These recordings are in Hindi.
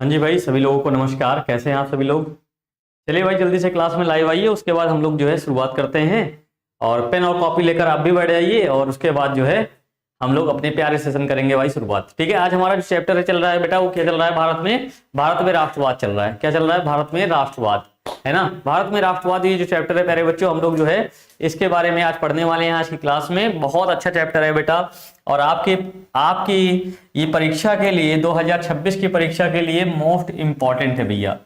हाँ जी भाई, सभी लोगों को नमस्कार। कैसे हैं आप सभी लोग? चलिए भाई, जल्दी से क्लास में लाइव आइए। उसके बाद हम लोग जो है शुरुआत करते हैं। और पेन और कॉपी लेकर आप भी बैठ जाइए और उसके बाद जो है हम लोग अपने प्यारे सेशन करेंगे भाई शुरुआत। ठीक है, आज हमारा जो चैप्टर है चल रहा है बेटा, वो क्या चल रहा है? भारत में राष्ट्रवाद चल रहा है। क्या चल रहा है? भारत में राष्ट्रवाद, है ना। भारत में राष्ट्रवाद, ये जो चैप्टर है प्यारे बच्चों, हम लोग जो है इसके बारे में आज पढ़ने वाले हैं आज की क्लास में। बहुत अच्छा चैप्टर है बेटा, और आपकी ये परीक्षा के लिए 2026 की परीक्षा के लिए मोस्ट इंपॉर्टेंट है भैया,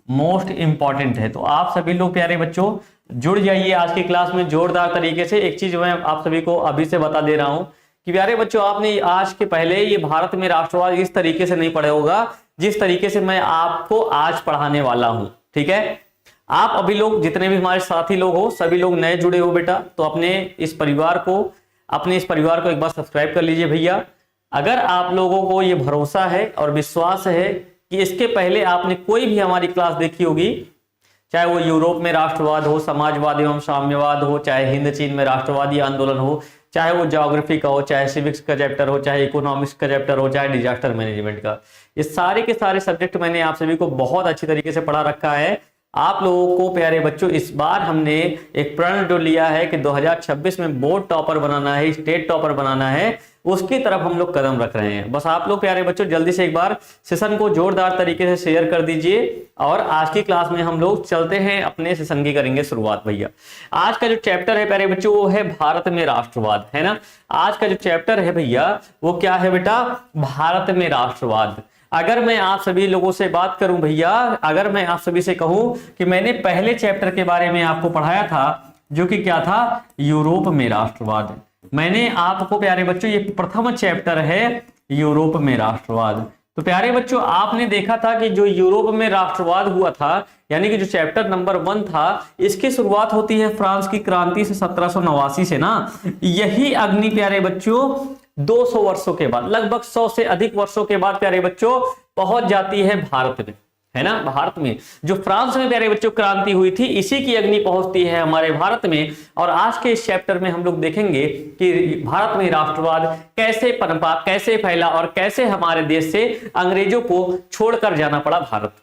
मोस्ट इंपॉर्टेंट है। तो आप सभी लोग प्यारे बच्चों जुड़ जाइए आज की क्लास में जोरदार तरीके से। एक चीज मैं आप सभी को अभी से बता दे रहा हूं कि प्यारे बच्चों, आपने आज के पहले ये भारत में राष्ट्रवाद इस तरीके से नहीं पढ़ा होगा जिस तरीके से मैं आपको आज पढ़ाने वाला हूं। ठीक है, आप अभी लोग जितने भी हमारे साथी लोग हो, सभी लोग नए जुड़े हो बेटा, तो अपने इस परिवार को एक बार सब्सक्राइब कर लीजिए भैया। अगर आप लोगों को ये भरोसा है और विश्वास है कि इसके पहले आपने कोई भी हमारी क्लास देखी होगी, चाहे वो यूरोप में राष्ट्रवाद हो, समाजवाद एवं साम्यवाद हो, चाहे हिंद चीन में राष्ट्रवादी आंदोलन हो, चाहे वो ज्योग्राफी का हो, चाहे सिविक्स का चैप्टर हो, चाहे इकोनॉमिक्स का चैप्टर हो, चाहे डिजास्टर मैनेजमेंट का, ये सारे के सारे सब्जेक्ट मैंने आप सभी को बहुत अच्छी तरीके से पढ़ा रखा है। आप लोगों को प्यारे बच्चों इस बार हमने एक प्रण जो लिया है कि 2026 में बोर्ड टॉपर बनाना है, स्टेट टॉपर बनाना है, उसकी तरफ हम लोग कदम रख रहे हैं। बस आप लोग प्यारे बच्चों जल्दी से एक बार सेशन को जोरदार तरीके से शेयर कर दीजिए। और आज की क्लास में हम लोग चलते हैं, अपने सेशन की करेंगे शुरुआत भैया। आज का जो चैप्टर है प्यारे बच्चों वो है भारत में राष्ट्रवाद, है ना। आज का जो चैप्टर है भैया वो क्या है बेटा? भारत में राष्ट्रवाद। अगर मैं आप सभी लोगों से बात करूं भैया, अगर मैं आप सभी से कहूं कि मैंने पहले चैप्टर के बारे में आपको पढ़ाया था जो कि क्या था? यूरोप में राष्ट्रवाद। मैंने आपको प्यारे बच्चों, ये प्रथम चैप्टर है यूरोप में राष्ट्रवाद। तो प्यारे बच्चों आपने देखा था कि जो यूरोप में राष्ट्रवाद हुआ था, यानी कि जो चैप्टर नंबर 1 था, इसकी शुरुआत होती है फ्रांस की क्रांति से 1789 से ना। यही अग्नि प्यारे बच्चों 200 वर्षों के बाद, लगभग 100 से अधिक वर्षों के बाद प्यारे बच्चों पहुंच जाती है भारत में, है ना। भारत में जो फ्रांस में प्यारे बच्चों क्रांति हुई थी, इसी की अग्नि पहुंचती है हमारे भारत में। और आज के इस चैप्टर में हम लोग देखेंगे कि भारत में राष्ट्रवाद कैसे पनपा, कैसे फैला और कैसे हमारे देश से अंग्रेजों को छोड़कर जाना पड़ा भारत।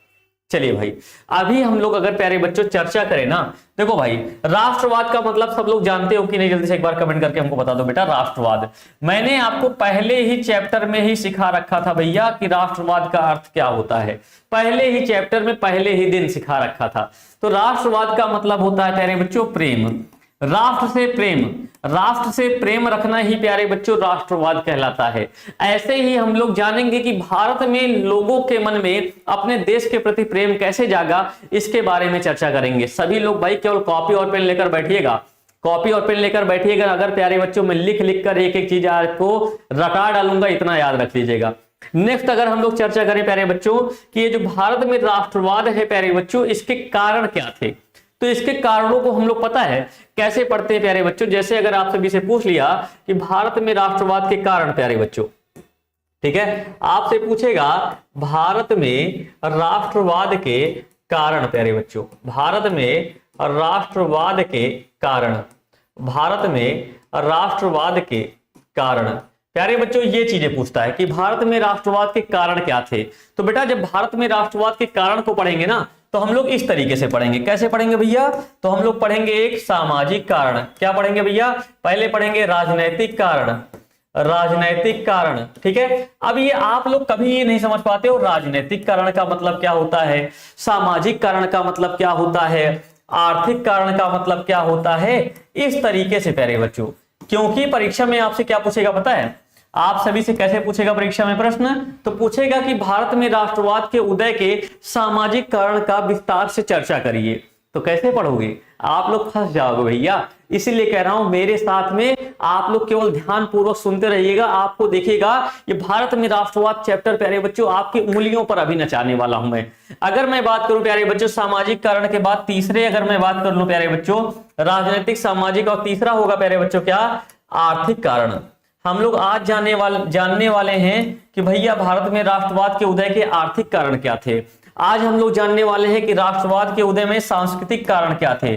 चलिए भाई, अभी हम लोग अगर प्यारे बच्चों चर्चा करें ना, देखो भाई, राष्ट्रवाद का मतलब सब लोग जानते हो कि नहीं? जल्दी से एक बार कमेंट करके हमको बता दो बेटा। राष्ट्रवाद मैंने आपको पहले ही चैप्टर में ही सिखा रखा था भैया कि राष्ट्रवाद का अर्थ क्या होता है। पहले ही चैप्टर में पहले ही दिन सिखा रखा था। तो राष्ट्रवाद का मतलब होता है प्यारे बच्चों प्रेम, राष्ट्र से प्रेम। राष्ट्र से प्रेम रखना ही प्यारे बच्चों राष्ट्रवाद कहलाता है। ऐसे ही हम लोग जानेंगे कि भारत में लोगों के मन में अपने देश के प्रति प्रेम कैसे जागा, इसके बारे में चर्चा करेंगे। सभी लोग भाई केवल कॉपी और पेन लेकर बैठिएगा, कॉपी और पेन लेकर बैठिएगा। अगर प्यारे बच्चों में लिख लिख कर एक एक चीज आपको रटा डालूंगा, इतना याद रख लीजिएगा। नेक्स्ट अगर हम लोग चर्चा करें प्यारे बच्चों कि ये जो भारत में राष्ट्रवाद है प्यारे बच्चों, इसके कारण क्या थे, तो इसके कारणों को हम लोग पता है कैसे पढ़ते हैं प्यारे बच्चों। जैसे अगर आप सभी से पूछ लिया कि भारत में राष्ट्रवाद के कारण प्यारे बच्चों, ठीक है, आपसे पूछेगा भारत में राष्ट्रवाद के कारण प्यारे बच्चों, भारत में राष्ट्रवाद के कारण, भारत में राष्ट्रवाद के कारण प्यारे बच्चों ये चीजें पूछता है कि भारत में राष्ट्रवाद के कारण क्या थे। तो बेटा जब भारत में राष्ट्रवाद के कारण को पढ़ेंगे ना, तो हम लोग इस तरीके से पढ़ेंगे। कैसे पढ़ेंगे भैया? तो हम लोग पढ़ेंगे एक सामाजिक कारण। क्या पढ़ेंगे भैया? पहले पढ़ेंगे राजनैतिक कारण, राजनैतिक कारण। ठीक है, अब ये आप लोग कभी ये नहीं समझ पाते हो राजनैतिक कारण का मतलब क्या होता है, सामाजिक कारण का मतलब क्या होता है, आर्थिक कारण का मतलब क्या होता है, इस तरीके से प्यारे बच्चों। क्योंकि परीक्षा में आपसे क्या पूछेगा पता है? आप सभी से कैसे पूछेगा परीक्षा में प्रश्न? तो पूछेगा कि भारत में राष्ट्रवाद के उदय के सामाजिक कारण का विस्तार से चर्चा करिए। तो कैसे पढ़ोगे? आप लोग फंस जाओगे भैया। इसीलिए कह रहा हूं मेरे साथ में आप लोग केवल ध्यान पूर्वक सुनते रहिएगा। आपको देखिएगा ये भारत में राष्ट्रवाद चैप्टर प्यारे बच्चों आपकी उंगलियों पर अभी नचाने वाला हूं मैं। अगर मैं बात करूं प्यारे बच्चों सामाजिक कारण के बाद तीसरे, अगर मैं बात कर लूं प्यारे बच्चों राजनीतिक, सामाजिक और तीसरा होगा प्यारे बच्चों क्या? आर्थिक कारण। हम लोग आज जानने वाले हैं कि भैया भारत में राष्ट्रवाद के उदय के आर्थिक कारण क्या थे। आज हम लोग जानने वाले हैं कि राष्ट्रवाद के उदय में सांस्कृतिक कारण क्या थे।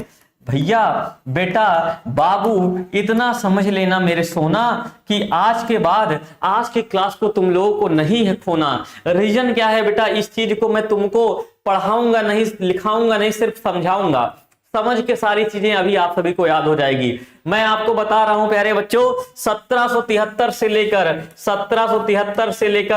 भैया बेटा बाबू इतना समझ लेना मेरे सोना कि आज के बाद आज के क्लास को तुम लोगों को नहीं है खोना। रीजन क्या है बेटा, इस चीज को मैं तुमको पढ़ाऊंगा नहीं, लिखाऊंगा नहीं, सिर्फ समझाऊंगा। समझ के सारी चीजें अभी आप सभी को याद हो जाएगी। मैं आपको बता रहा हूं प्यारे बच्चों, 1773 से लेकर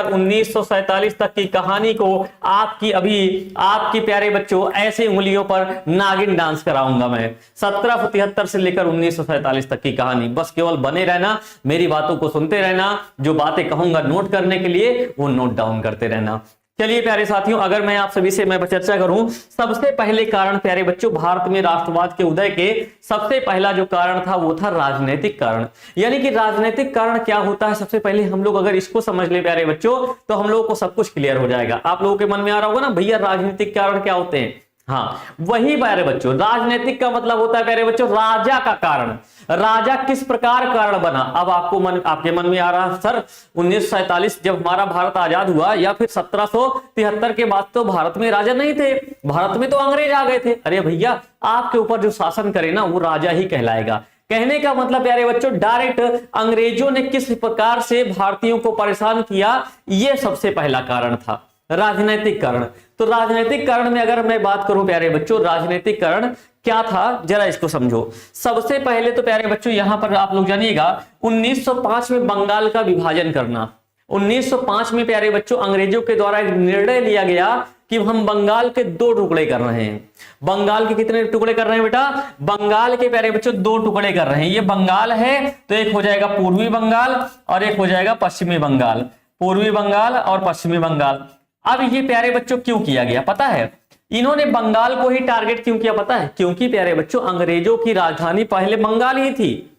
1947 तक की कहानी को आपकी प्यारे बच्चों ऐसे उंगलियों पर नागिन डांस कराऊंगा मैं। 1773 से लेकर 1947 तक की कहानी, बस केवल बने रहना, मेरी बातों को सुनते रहना, जो बातें कहूंगा नोट करने के लिए वो नोट डाउन करते रहना। चलिए प्यारे साथियों, अगर मैं आप सभी से मैं चर्चा करूं, सबसे पहले कारण प्यारे बच्चों, भारत में राष्ट्रवाद के उदय के सबसे पहला जो कारण था वो था राजनीतिक कारण। यानी कि राजनीतिक कारण क्या होता है, सबसे पहले हम लोग अगर इसको समझ ले प्यारे बच्चों तो हम लोगों को सब कुछ क्लियर हो जाएगा। आप लोगों के मन में आ रहा होगा ना भैया राजनीतिक कारण क्या होते हैं। हाँ वही प्यारे बच्चों, राजनीतिक का मतलब होता है प्यारे बच्चों राजा का कारण। राजा किस प्रकार कारण बना। अब आपके मन में आ रहा सर 1947 जब हमारा भारत आजाद हुआ या फिर 1773 के बाद तो भारत में राजा नहीं थे, भारत में तो अंग्रेज आ गए थे। अरे भैया आपके ऊपर जो शासन करे ना वो राजा ही कहलाएगा। कहने का मतलब प्यारे बच्चों डायरेक्ट अंग्रेजों ने किस प्रकार से भारतीयों को परेशान किया, यह सबसे पहला कारण था राजनीतिक कारण। तो राजनीतिक कारण में अगर मैं बात करूं प्यारे बच्चों, राजनीतिक कारण क्या था जरा इसको समझो। सबसे पहले तो प्यारे बच्चों यहां पर आप लोग जानिएगा 1905 में बंगाल का विभाजन करना। 1905 में प्यारे बच्चों अंग्रेजों के द्वारा एक निर्णय लिया गया कि हम बंगाल के 2 टुकड़े कर रहे हैं। बंगाल के कितने टुकड़े कर रहे हैं बेटा, बंगाल के प्यारे बच्चों 2 टुकड़े कर रहे हैं। ये बंगाल है तो एक हो जाएगा पूर्वी बंगाल और एक हो जाएगा पश्चिमी बंगाल, पूर्वी बंगाल और पश्चिमी बंगाल। अब ये प्यारे बच्चों क्यों किया गया पता है, इन्होंने बंगाल को ही टारगेट क्यों किया पता है, क्योंकि प्यारे बच्चों अंग्रेजों की राजधानी पहले बंगाल ही थी,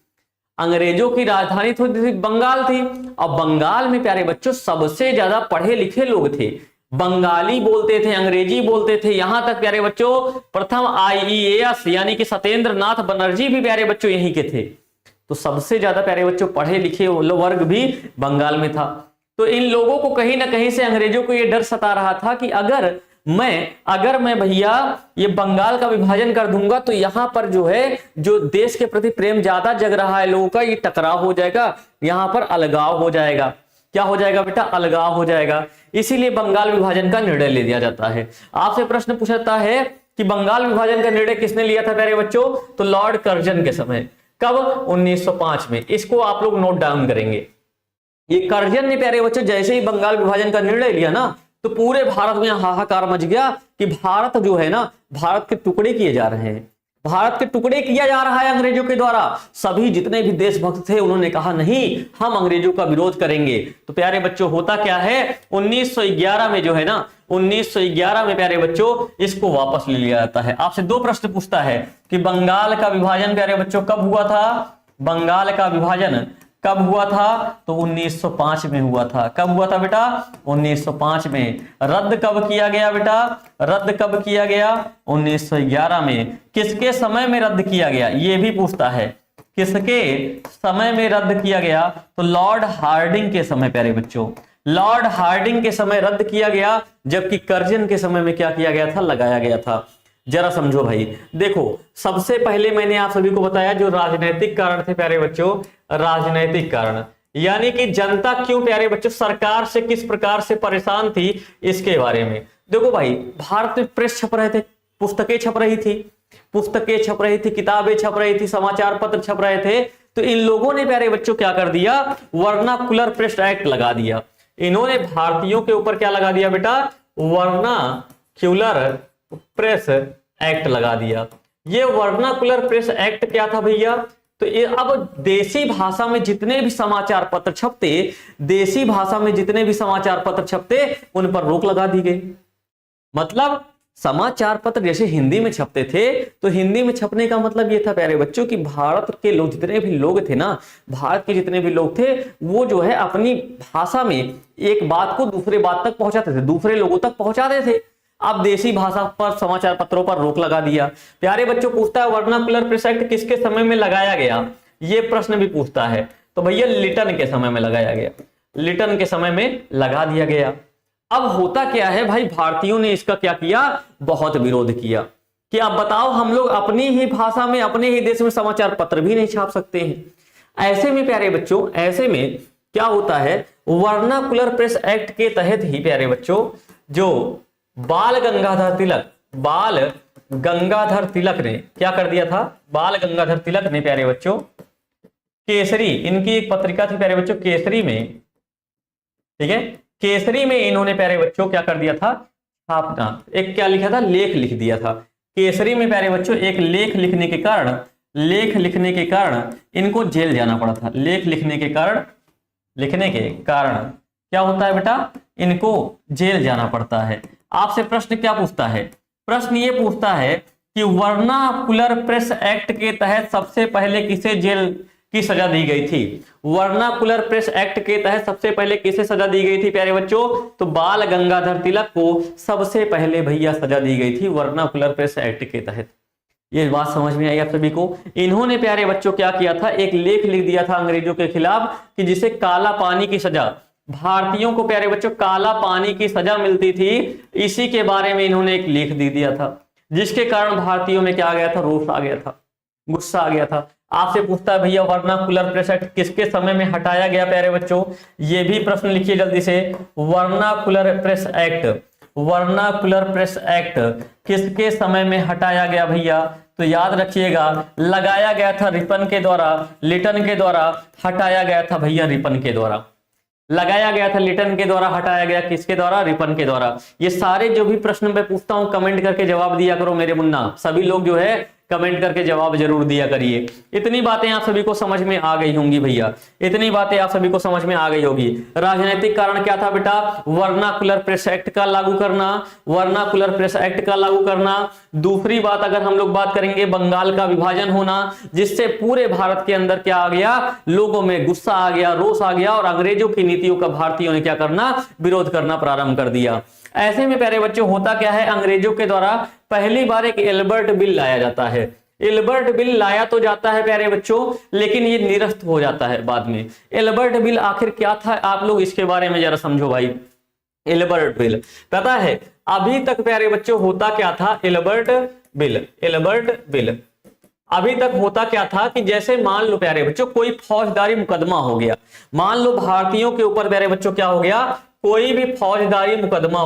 अंग्रेजों की राजधानी तो बंगाल थी। अब बंगाल में प्यारे बच्चों सबसे ज्यादा पढ़े लिखे लोग थे, बंगाली बोलते थे, अंग्रेजी बोलते थे। यहां तक प्यारे बच्चों प्रथम IAS यानी कि सत्येंद्र नाथ बनर्जी भी प्यारे बच्चों यहीं के थे। तो सबसे ज्यादा प्यारे बच्चों पढ़े लिखे वर्ग भी बंगाल में था। तो इन लोगों को कहीं ना कहीं से अंग्रेजों को यह डर सता रहा था कि अगर मैं भैया ये बंगाल का विभाजन कर दूंगा तो यहां पर जो है जो देश के प्रति प्रेम ज्यादा जग रहा है लोगों का, ये टकराव हो जाएगा, यहां पर अलगाव हो जाएगा। क्या हो जाएगा बेटा, अलगाव हो जाएगा। इसीलिए बंगाल विभाजन का निर्णय ले लिया जाता है। आपसे प्रश्न पूछता है कि बंगाल विभाजन का निर्णय किसने लिया था प्यारे बच्चों, तो लॉर्ड कर्जन के समय। कब, 1905 में। इसको आप लोग नोट डाउन करेंगे। ये कर्जन ने प्यारे बच्चों जैसे ही बंगाल विभाजन का निर्णय लिया ना तो पूरे भारत में हाहाकार मच गया कि भारत जो है ना, भारत के टुकड़े किए जा रहे हैं, भारत के टुकड़े किया जा रहा है अंग्रेजों के द्वारा। सभी जितने भी देशभक्त थे उन्होंने कहा नहीं हम अंग्रेजों का विरोध करेंगे। तो प्यारे बच्चों होता क्या है, 1911 में जो है ना, 1911 में प्यारे बच्चों इसको वापस ले लिया जाता है। आपसे 2 प्रश्न पूछता है कि बंगाल का विभाजन प्यारे बच्चों कब हुआ था, बंगाल का विभाजन कब हुआ था, तो 1905 में हुआ था। कब हुआ था बेटा, 1905 में। रद्द कब किया गया बेटा, रद्द कब किया गया, 1911 में। किसके समय में रद्द किया गया, ये भी पूछता है, किसके समय में रद्द किया गया, तो लॉर्ड हार्डिंग के समय प्यारे बच्चों, लॉर्ड हार्डिंग के समय रद्द किया गया, जबकि कर्जन के समय में क्या किया गया था, लगाया गया था। जरा समझो भाई, देखो सबसे पहले मैंने आप सभी को बताया जो राजनीतिक कारण थे प्यारे बच्चों, राजनीतिक कारण यानी कि जनता क्यों प्यारे बच्चों सरकार से किस प्रकार से परेशान थी इसके बारे में। देखो भाई भारत में प्रेस छप रहे थे, पुस्तकें छप रही थी, किताबें छप रही थी, समाचार पत्र छप रहे थे। तो इन लोगों ने प्यारे बच्चों क्या कर दिया, वर्नाकुलर प्रेस एक्ट लगा दिया। इन्होंने भारतीयों के ऊपर क्या लगा दिया बेटा, वर्नाक्युलर प्रेस एक्ट लगा दिया। ये वर्नाकुलर प्रेस एक्ट क्या था भैया, तो ये अब देसी भाषा में जितने भी समाचार पत्र छपते, देसी भाषा में जितने भी समाचार पत्र छपते उन पर रोक लगा दी गई। मतलब समाचार पत्र जैसे हिंदी में छपते थे तो हिंदी में छपने का मतलब ये था प्यारे बच्चों कि भारत के लोग जितने भी लोग थे ना, भारत के जितने भी लोग थे वो जो है अपनी भाषा में एक बात को दूसरे बात तक पहुंचाते थे, दूसरे लोगों तक पहुंचाते थे। अब देसी भाषा पर समाचार पत्रों पर रोक लगा दिया। प्यारे बच्चों पूछता है वर्नाकुलर प्रेस एक्ट किसके समय में लगाया गया, ये प्रश्न भी पूछता है। तो भैया लिटन के समय में लगाया गया, लिटन के समय में लगा दिया गया। अब होता क्या है भाई, भारतीयों ने इसका क्या किया, बहुत विरोध किया। कि आप बताओ हम लोग अपनी ही भाषा में अपने ही देश में समाचार पत्र भी नहीं छाप सकते हैं। ऐसे में प्यारे बच्चों, ऐसे में क्या होता है, वर्नाकुलर प्रेस एक्ट के तहत ही प्यारे बच्चों जो बाल गंगाधर तिलक ने क्या कर दिया था, बाल गंगाधर तिलक ने प्यारे बच्चों केसरी, इनकी एक पत्रिका थी प्यारे बच्चों केसरी में, ठीक है, केसरी में इन्होंने प्यारे बच्चों क्या कर दिया था, छापना, एक क्या लिखा था, लेख लिख दिया था केसरी में प्यारे बच्चों। एक लेख लिखने के कारण इनको जेल जाना पड़ा था। लेख लिखने के कारण क्या होता है बेटा, इनको जेल जाना पड़ता है। आपसे प्रश्न क्या पूछता है, प्रश्न ये पूछता है कि वर्नाकुलर प्रेस एक्ट के तहत सबसे पहले किसे जेल की सजा दी गई थी। वर्नाकुलर प्रेस एक्ट के तहत सबसे पहले किसे सजा दी गई थी प्यारे बच्चों, तो बाल गंगाधर तिलक को सबसे पहले भैया सजा दी गई थी वर्नाकुलर प्रेस एक्ट के तहत। ये बात समझ में आई आप सभी को। इन्होंने प्यारे बच्चों क्या किया था, एक लेख लिख दिया था अंग्रेजों के खिलाफ कि जिसे काला पानी की सजा, भारतीयों को प्यारे बच्चों काला पानी की सजा मिलती थी, इसी के बारे में इन्होंने एक लेख दे दिया था, जिसके कारण भारतीयों में क्या आ गया था, रोष आ गया था, गुस्सा आ गया था। आपसे पूछता है भैया वर्नाकुलर प्रेस एक्ट किसके समय में हटाया गया प्यारे बच्चों, ये भी प्रश्न लिखिए जल्दी से। वर्नाकुलर प्रेस एक्ट किसके समय में हटाया गया भैया, तो याद रखिएगा लगाया गया था लिटन के द्वारा हटाया गया था भैया, रिपन के द्वारा लगाया गया था, लिटन के द्वारा हटाया गया, किसके द्वारा, रिपन के द्वारा। ये सारे जो भी प्रश्न मैं पूछता हूं कमेंट करके जवाब दिया करो मेरे मुन्ना, सभी लोग जो है कमेंट करके जवाब जरूर दिया करिए। इतनी बातें आप सभी को समझ में आ गई होंगी भैया, इतनी बातें आप सभी को समझ में आ गई होगी। राजनीतिक कारण क्या था बेटा, वर्नाकुलर प्रेस एक्ट का लागू करना, दूसरी बात अगर हम लोग बात करेंगे बंगाल का विभाजन होना, जिससे पूरे भारत के अंदर क्या आ गया, लोगों में गुस्सा आ गया, रोष आ गया और अंग्रेजों की नीतियों का भारतीयों ने क्या करना, विरोध करना प्रारंभ कर दिया। ऐसे में प्यारे बच्चों होता क्या है, अंग्रेजों के द्वारा पहली बार एक एल्बर्ट बिल लाया जाता है। एल्बर्ट बिल लाया तो जाता है प्यारे बच्चों, लेकिन ये निरस्त हो जाता है बाद में। एल्बर्ट बिल आखिर क्या था, आप लोग इसके बारे में जरा समझो भाई। एल्बर्ट बिल पता है अभी तक प्यारे बच्चों होता क्या था, एल्बर्ट बिल अभी तक होता क्या था कि जैसे मान लो प्यारे बच्चों कोई फौजदारी मुकदमा हो गया, मान लो भारतीयों के ऊपर प्यारे बच्चों क्या हो गया, कोई भी फौजदारी मुकदमा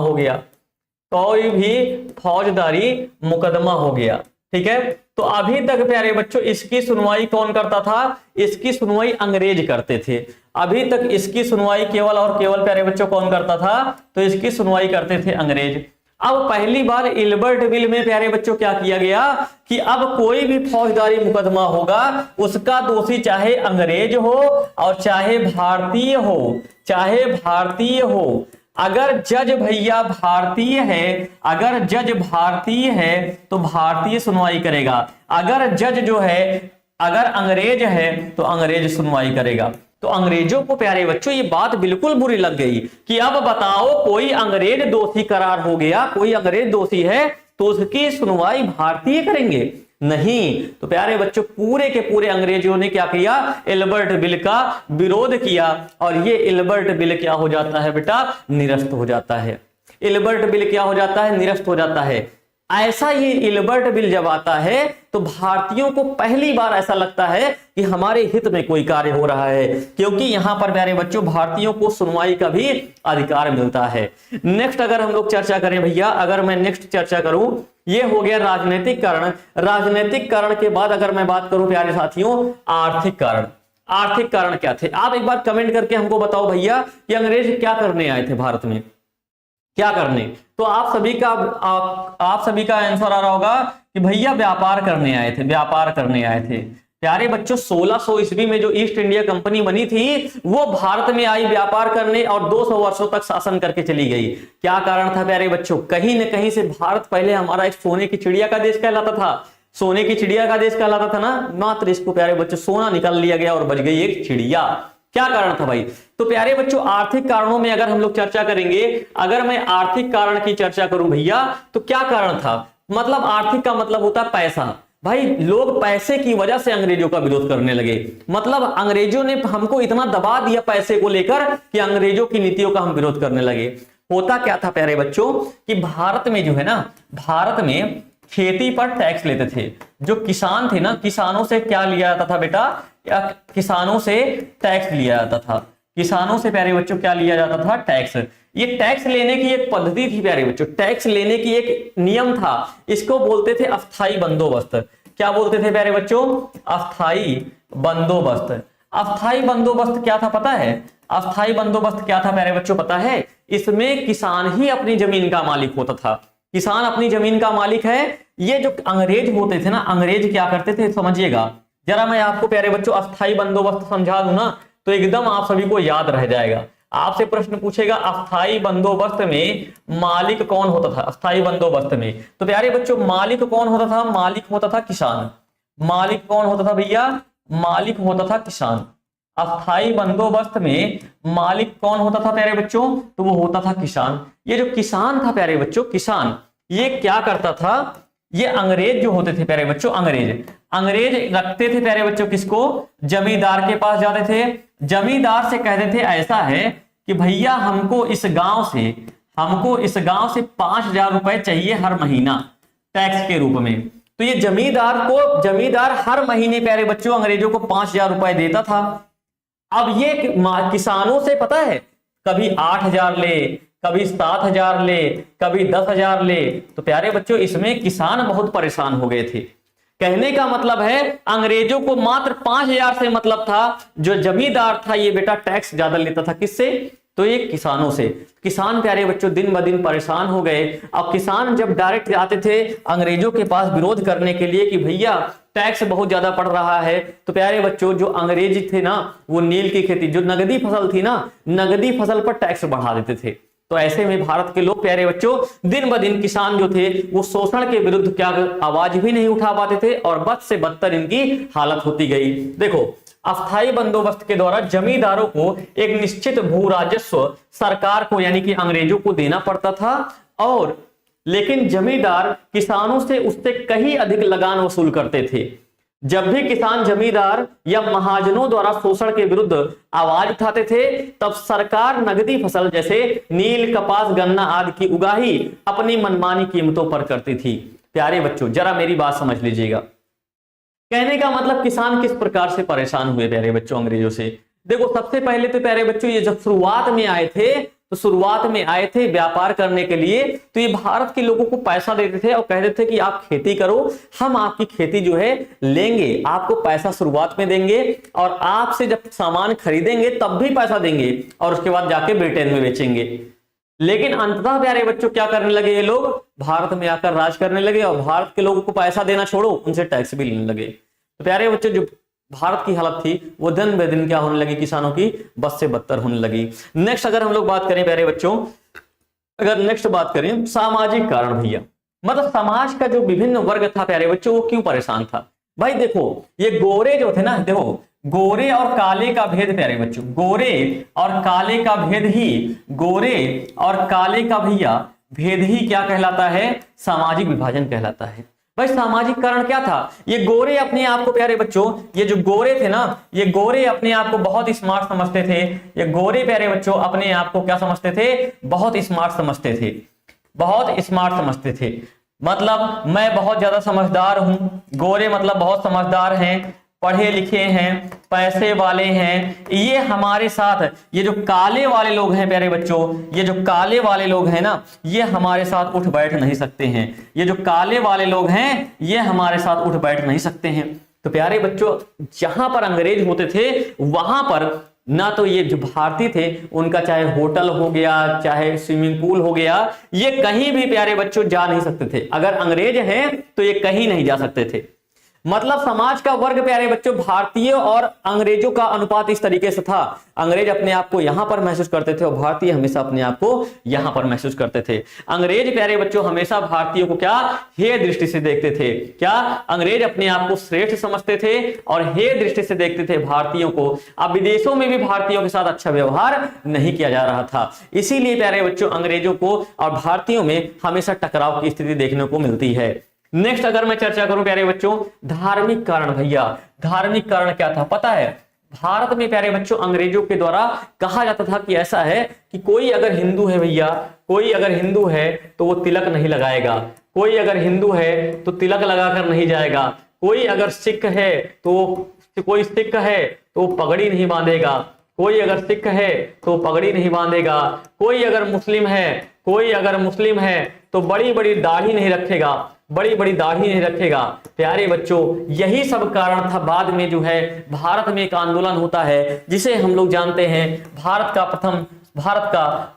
हो गया, ठीक है, तो अभी तक प्यारे बच्चों इसकी सुनवाई कौन करता था, इसकी सुनवाई अंग्रेज करते थे। अभी तक इसकी सुनवाई केवल और केवल प्यारे बच्चों कौन करता था, तो इसकी सुनवाई करते थे अंग्रेज। अब पहली बार एल्बर्ट बिल में प्यारे बच्चों क्या किया गया कि अब कोई भी फौजदारी मुकदमा होगा, उसका दोषी चाहे अंग्रेज हो और चाहे भारतीय हो, अगर जज भैया भारतीय है तो भारतीय सुनवाई करेगा, अगर जज जो है अगर अंग्रेज है तो अंग्रेज सुनवाई करेगा। तो अंग्रेजों को प्यारे बच्चों ये बात बिल्कुल बुरी लग गई कि अब बताओ कोई अंग्रेज दोषी करार हो गया, कोई अंग्रेज दोषी है तो उसकी सुनवाई भारतीय करेंगे, नहीं। तो प्यारे बच्चों पूरे के पूरे अंग्रेजों ने क्या किया, एल्बर्ट बिल का विरोध किया और ये एल्बर्ट बिल क्या हो जाता है बेटा, निरस्त हो जाता है। एल्बर्ट बिल क्या हो जाता है, निरस्त हो जाता है। ऐसा ये एल्बर्ट बिल जब आता है तो भारतीयों को पहली बार ऐसा लगता है कि हमारे हित में कोई कार्य हो रहा है, क्योंकि यहां पर प्यारे बच्चों भारतीयों को सुनवाई का भी अधिकार मिलता है। नेक्स्ट अगर हम लोग चर्चा करें भैया, अगर मैं नेक्स्ट चर्चा करूं, ये हो गया राजनीतिक कारण। राजनीतिक कारण के बाद अगर मैं बात करूं प्यारे साथियों, आर्थिक कारण। आर्थिक कारण क्या थे, आप एक बार कमेंट करके हमको बताओ भैया कि अंग्रेज क्या करने आए थे भारत में, क्या करने। तो आप सभी का आंसर आ रहा होगा कि भैया व्यापार करने आए थे। प्यारे बच्चों 1600 ईस्वी में जो ईस्ट इंडिया कंपनी बनी थी वो भारत में आई व्यापार करने और 200 वर्षों तक शासन करके चली गई। क्या कारण था प्यारे बच्चों, कहीं न कहीं से भारत पहले हमारा एक सोने की चिड़िया का देश कहलाता था, सोने की चिड़िया का देश कहलाता था ना, मात्र इसको प्यारे बच्चों सोना निकाल लिया गया और बच गई एक चिड़िया। क्या कारण था भाई, तो प्यारे बच्चों आर्थिक कारणों में अगर हम लोग चर्चा करेंगे, अगर मैं आर्थिक कारण की चर्चा करूं भैया तो क्या कारण था, मतलब आर्थिक का मतलब होता है पैसा। भाई लोग पैसे की वजह से अंग्रेजों का विरोध करने लगे, मतलब अंग्रेजों ने हमको इतना दबा दिया पैसे को लेकर कि अंग्रेजों की नीतियों का हम विरोध करने लगे। होता क्या था प्यारे बच्चों कि भारत में जो है ना, भारत में खेती पर टैक्स लेते थे। जो किसान थे ना, किसानों से क्या लिया जाता था बेटा, किसानों से टैक्स लिया जाता था। किसानों से प्यारे बच्चों क्या लिया जाता था, टैक्स। ये टैक्स लेने की एक पद्धति थी प्यारे बच्चों, टैक्स लेने की एक नियम था। इसको बोलते थे अस्थाई बंदोबस्त। क्या बोलते थे प्यारे बच्चों, अस्थाई बंदोबस्त। अस्थाई बंदोबस्त क्या था पता है, अस्थाई बंदोबस्त क्या था प्यारे बच्चों पता है, इसमें किसान ही अपनी जमीन का मालिक होता था। किसान अपनी जमीन का मालिक है। ये जो अंग्रेज होते थे ना, अंग्रेज क्या करते थे समझिएगा जरा, मैं आपको प्यारे बच्चों अस्थाई बंदोबस्त समझा दूं ना तो एकदम आप सभी को याद रह जाएगा। आपसे प्रश्न पूछेगा अस्थाई बंदोबस्त में मालिक कौन होता था, अस्थाई बंदोबस्त में, तो प्यारे बच्चों मालिक कौन होता था, मालिक होता था किसान। मालिक कौन होता था भैया, मालिक होता था किसान। अस्थाई बंदोबस्त में मालिक कौन होता था प्यारे बच्चों, तो वो होता था किसान। ये जो किसान था प्यारे बच्चों, किसान ये क्या करता था, ये अंग्रेज जो होते थे प्यारे बच्चों, अंग्रेज रखते थे प्यारे बच्चों किसको, जमींदार के पास जाते थे। जमींदार से कहते थे ऐसा है कि भैया हमको इस गांव से 5,000 रुपए चाहिए हर महीना टैक्स के रूप में। तो ये जमींदार हर महीने प्यारे बच्चों अंग्रेजों को 5,000 रुपए देता था। अब ये किसानों से पता है कभी 8,000 ले, कभी 7,000 ले, कभी 10,000 ले। तो प्यारे बच्चों इसमें किसान बहुत परेशान हो गए थे। कहने का मतलब है अंग्रेजों को मात्र 5,000 से मतलब था। जो जमींदार था ये बेटा टैक्स ज्यादा लेता था, किससे, तो ये किसानों से। किसान प्यारे बच्चों दिन ब दिन परेशान हो गए। अब किसान जब डायरेक्ट जाते थे अंग्रेजों के पास विरोध करने के लिए कि भैया टैक्स बहुत ज्यादा पड़ रहा है, तो प्यारे बच्चों जो अंग्रेज थे ना वो नील की खेती, जो नगदी फसल थी ना, नगदी फसल पर टैक्स बढ़ा देते थे। तो ऐसे में भारत के लोग प्यारे बच्चों दिन ब दिन किसान जो थे वो शोषण के विरुद्ध क्या आवाज भी नहीं उठा पाते थे और बद से बदतर इनकी हालत होती गई। देखो अस्थाई बंदोबस्त के द्वारा जमींदारों को एक निश्चित भू राजस्व सरकार को यानी कि अंग्रेजों को देना पड़ता था, और लेकिन जमींदार किसानों से उससे कहीं अधिक लगान वसूल करते थे। जब भी किसान जमींदार या महाजनों द्वारा शोषण के विरुद्ध आवाज उठाते थे तब सरकार नगदी फसल जैसे नील, कपास, गन्ना आदि की उगाही अपनी मनमानी कीमतों पर करती थी। प्यारे बच्चों जरा मेरी बात समझ लीजिएगा, कहने का मतलब किसान किस प्रकार से परेशान हुए प्यारे बच्चों अंग्रेजों से। देखो सबसे पहले तो प्यारे बच्चों ये जब शुरुआत में आए थे व्यापार करने के लिए, तो ये भारत के लोगों को पैसा देते थे और कहते थे कि आप खेती करो, हम आपकी खेती जो है लेंगे, आपको पैसा शुरुआत में देंगे और आपसे जब सामान खरीदेंगे तब भी पैसा देंगे और उसके बाद जाके ब्रिटेन में बेचेंगे। लेकिन अंततः प्यारे बच्चों क्या करने लगे, ये लोग भारत में आकर राज करने लगे और भारत के लोगों को पैसा देना छोड़ो उनसे टैक्स भी लेने लगे। तो प्यारे बच्चों जो भारत की हालत थी वो दिन ब दिन क्या होने लगी, किसानों की बद से बदतर होने लगी। नेक्स्ट अगर हम लोग बात करें प्यारे बच्चों, अगर नेक्स्ट बात करें सामाजिक कारण भैया, मतलब समाज का जो विभिन्न वर्ग था प्यारे बच्चों वो क्यों परेशान था। भाई देखो ये गोरे जो थे ना, देखो गोरे और काले का भेद प्यारे बच्चों, गोरे और काले का भैया भेद ही क्या कहलाता है, सामाजिक विभाजन कहलाता है। भाई सामाजिक कारण क्या था, ये गोरे अपने आप को प्यारे बच्चों, ये जो गोरे थे ना, ये गोरे अपने आप को बहुत स्मार्ट समझते थे। ये गोरे प्यारे बच्चों अपने आप को क्या समझते थे, बहुत स्मार्ट समझते थे। मतलब मैं बहुत ज्यादा समझदार हूं, गोरे मतलब बहुत समझदार हैं, पढ़े लिखे हैं, पैसे वाले हैं। ये हमारे साथ, ये जो काले वाले लोग हैं प्यारे बच्चों, ये जो काले वाले लोग हैं ना, ये हमारे साथ उठ बैठ नहीं सकते हैं। ये जो काले वाले लोग हैं ये हमारे साथ उठ बैठ नहीं सकते हैं। तो प्यारे बच्चों जहां पर अंग्रेज होते थे वहां पर ना तो ये जो भारतीय थे उनका चाहे होटल हो गया, चाहे स्विमिंग पूल हो गया, ये कहीं भी प्यारे बच्चों जा नहीं सकते थे। अगर अंग्रेज हैं तो ये कहीं नहीं जा सकते थे। मतलब समाज का वर्ग प्यारे बच्चों भारतीय और अंग्रेजों का अनुपात इस तरीके से था, अंग्रेज अपने आप को यहां पर महसूस करते थे और भारतीय हमेशा अपने आप को यहां पर महसूस करते थे। अंग्रेज प्यारे बच्चों हमेशा भारतीयों को क्या हेय दृष्टि से देखते थे, क्या अंग्रेज अपने आप को श्रेष्ठ समझते थे और हेय दृष्टि से देखते थे भारतीयों को। अब विदेशों में भी भारतीयों के साथ अच्छा व्यवहार नहीं किया जा रहा था, इसीलिए प्यारे बच्चों अंग्रेजों को और भारतीयों में हमेशा टकराव की स्थिति देखने को मिलती है। नेक्स्ट अगर मैं चर्चा करूं प्यारे बच्चों धार्मिक कारण भैया, धार्मिक कारण क्या था पता है, भारत में प्यारे बच्चों अंग्रेजों के द्वारा कहा जाता था कि ऐसा है कि कोई अगर हिंदू है भैया, कोई अगर हिंदू है तो वो तिलक नहीं लगाएगा, कोई अगर हिंदू है तो तिलक लगाकर नहीं जाएगा, कोई अगर सिख है तो कोई सिख है तो पगड़ी नहीं बांधेगा, कोई अगर सिख है तो पगड़ी नहीं बांधेगा, कोई अगर मुस्लिम है तो बड़ी बड़ी दाढ़ी नहीं रखेगा, बड़ी बड़ी दाढ़ी नहीं रखेगा। प्यारे बच्चों, यही सब कारण था। बाद में जो है भारत में एक आंदोलन होता है जिसे हम लोग जानते हैं भारत का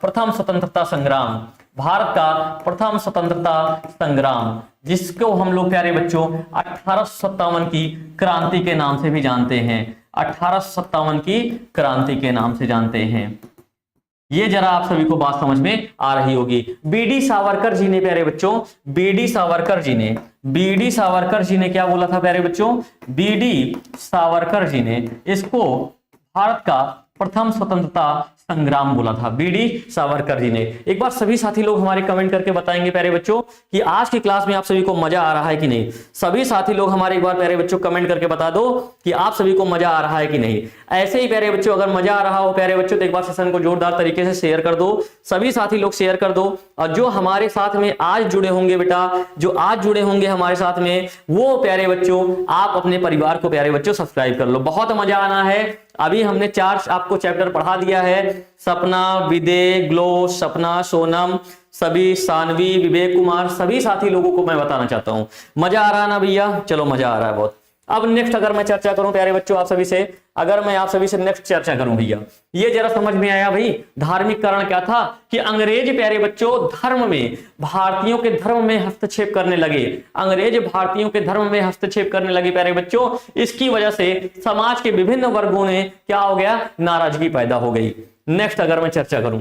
प्रथम स्वतंत्रता संग्राम, भारत का प्रथम स्वतंत्रता संग्राम, जिसको हम लोग प्यारे बच्चों 1857 की क्रांति के नाम से भी जानते हैं, 1857 की क्रांति के नाम से जानते हैं। ये जरा आप सभी को बात समझ में आ रही होगी। बीडी सावरकर जी ने प्यारे बच्चों, बीडी सावरकर जी ने क्या बोला था प्यारे बच्चों? बीडी सावरकर जी ने इसको भारत का प्रथम स्वतंत्रता संग्राम बोला था, बीडी सावरकर जी ने। एक बार सभी साथी लोग हमारे कमेंट करके बताएंगे प्यारे बच्चों कि आज की क्लास में आप सभी को मजा आ रहा है कि नहीं। सभी साथी लोग हमारे एक बार प्यारे बच्चों कमेंट करके बता दो कि आप सभी को मजा आ रहा है कि नहीं। ऐसे ही प्यारे बच्चों अगर मजा आ रहा हो प्यारे बच्चों तो एक बार सेशन को जोरदार तरीके से शेयर कर दो, सभी साथी लोग शेयर कर दो। और जो हमारे साथ में आज जुड़े होंगे बेटा, जो आज जुड़े होंगे हमारे साथ में, वो प्यारे बच्चों आप अपने परिवार को प्यारे बच्चों सब्सक्राइब कर लो। बहुत मजा आना है। अभी हमने 4 आपको चैप्टर पढ़ा दिया है, सपना, विदे, ग्लो, सपना, सोनम, सभी, सानवी, विवेक कुमार, सभी साथी लोगों को मैं बताना चाहता हूं। मजा आ रहा है ना भैया? चलो मजा आ रहा है बहुत। अब नेक्स्ट अगर मैं चर्चा करूं प्यारे बच्चों आप सभी से, अगर मैं आप सभी से नेक्स्ट चर्चा करूं भैया, ये जरा समझ में आया भाई धार्मिक कारण क्या था कि अंग्रेज प्यारे बच्चों धर्म में, भारतीयों के धर्म में हस्तक्षेप करने लगे, अंग्रेज भारतीयों के धर्म में हस्तक्षेप करने लगे प्यारे बच्चों। इसकी वजह से समाज के विभिन्न वर्गों ने क्या हो गया, नाराजगी पैदा हो गई। नेक्स्ट अगर मैं चर्चा करूं,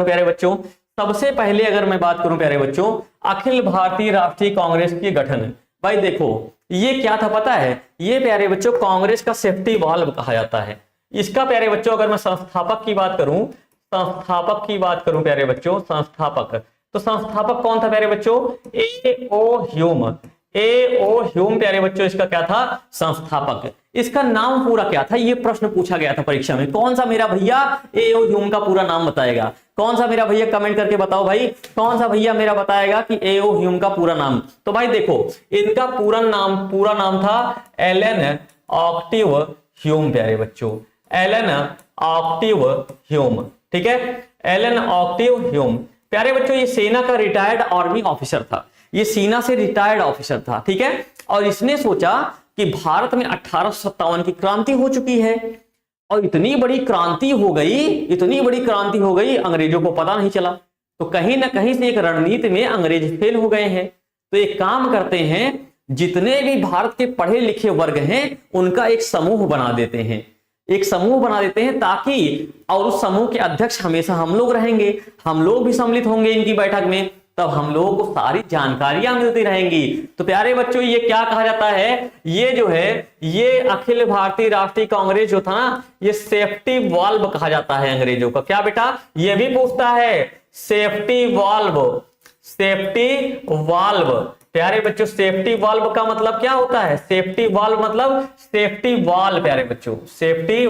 प्यारे बच्चों, सबसे पहले अगर मैं बात करूं प्यारे बच्चों, अखिल भारतीय राष्ट्रीय कांग्रेस की गठन। भाई देखो ये क्या था पता है? ये प्यारे बच्चों कांग्रेस का सेफ्टी वाल्व कहा जाता है। इसका प्यारे बच्चों अगर मैं संस्थापक की बात करूं प्यारे बच्चों, तो संस्थापक कौन था प्यारे बच्चों? ए.ओ. ह्यूम प्यारे बच्चों इसका क्या था? संस्थापक। इसका नाम पूरा क्या था? ये प्रश्न पूछा गया था परीक्षा में। कौन सा मेरा भैया ए.ओ. ह्यूम का पूरा नाम बताएगा? कौन सा मेरा भैया कमेंट करके बताओ भाई, कौन सा भैया मेरा बताएगा कि ए.ओ. ह्यूम का पूरा नाम? तो भाई देखो इनका पूरा नाम था एलन ऑक्टिव ह्यूम प्यारे बच्चों, एलन ऑक्टिव ह्यूम। ठीक है, एलन ऑक्टिव ह्यूम प्यारे बच्चों ये सेना का रिटायर्ड आर्मी ऑफिसर था, ये सेना से रिटायर्ड ऑफिसर था। ठीक है, और इसने सोचा कि भारत में 1857 की क्रांति हो चुकी है और इतनी बड़ी क्रांति हो गई, अंग्रेजों को पता नहीं चला। तो कहीं ना कहीं से एक रणनीति में अंग्रेज फेल हो गए हैं। तो एक काम करते हैं, जितने भी भारत के पढ़े लिखे वर्ग हैं उनका एक समूह बना देते हैं, ताकि और उस समूह के अध्यक्ष हमेशा हम लोग रहेंगे, हम लोग भी सम्मिलित होंगे इनकी बैठक में, तब हम लोगों को सारी जानकारियां मिलती रहेंगी। तो प्यारे बच्चों ये क्या कहा जाता है? ये जो है ये अखिल भारतीय राष्ट्रीय कांग्रेस जो था ना, ये सेफ्टी वाल्व कहा जाता है अंग्रेजों का। क्या बेटा? ये भी पूछता है सेफ्टी वाल्व। प्यारे बच्चों सेफ्टी वाल्व का मतलब क्या होता है? सेफ्टी वाल्व मतलब सेफ्टी वॉल प्यारे बच्चों, सेफ्टी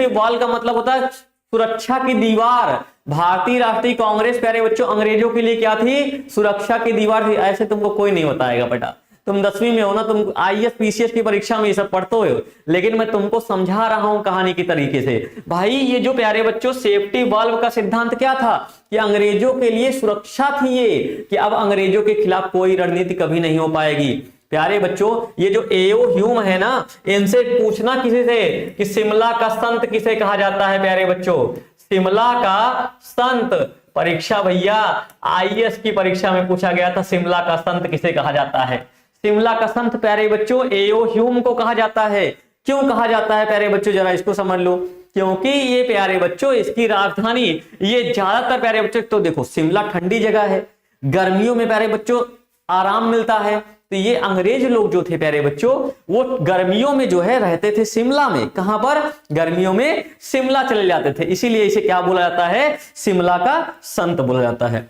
वॉल का मतलब होता है सुरक्षा की दीवार। भारतीय राष्ट्रीय कांग्रेस प्यारे बच्चों अंग्रेजों के लिए क्या थी? सुरक्षा की दीवार थी। ऐसे तुमको कोई नहीं बताएगा बेटा, तुम 10वीं में हो ना, तुम आईएएस पीसीएस की परीक्षा में ये सब पढ़ते हो, लेकिन मैं तुमको समझा रहा हूं कहानी की तरीके से। भाई ये जो प्यारे बच्चों सेफ्टी वाल्व का सिद्धांत क्या था कि अंग्रेजों के लिए सुरक्षा थी ये, कि अब अंग्रेजों के खिलाफ कोई रणनीति कभी नहीं हो पाएगी। प्यारे बच्चों ये जो ए.ओ. ह्यूम है ना, इनसे पूछना किसी से कि शिमला का संत किसे कहा जाता है प्यारे बच्चों? शिमला का संत। परीक्षा भैया आईएएस की परीक्षा में पूछा गया था, शिमला का संत किसे कहा जाता है? शिमला का संत प्यारे बच्चों ए.ओ. ह्यूम को कहा जाता है। क्यों कहा जाता है प्यारे बच्चों, जरा इसको समझ लो। क्योंकि ये प्यारे बच्चों इसकी राजधानी, ये ज्यादातर प्यारे बच्चों, तो देखो शिमला ठंडी जगह है, गर्मियों में प्यारे बच्चों आराम मिलता है, तो ये अंग्रेज लोग जो थे प्यारे बच्चों वो गर्मियों में जो है रहते थे शिमला में। कहां पर? गर्मियों में शिमला चले जाते थे, इसीलिए इसे क्या बोला जाता है? शिमला का संत बोला जाता है।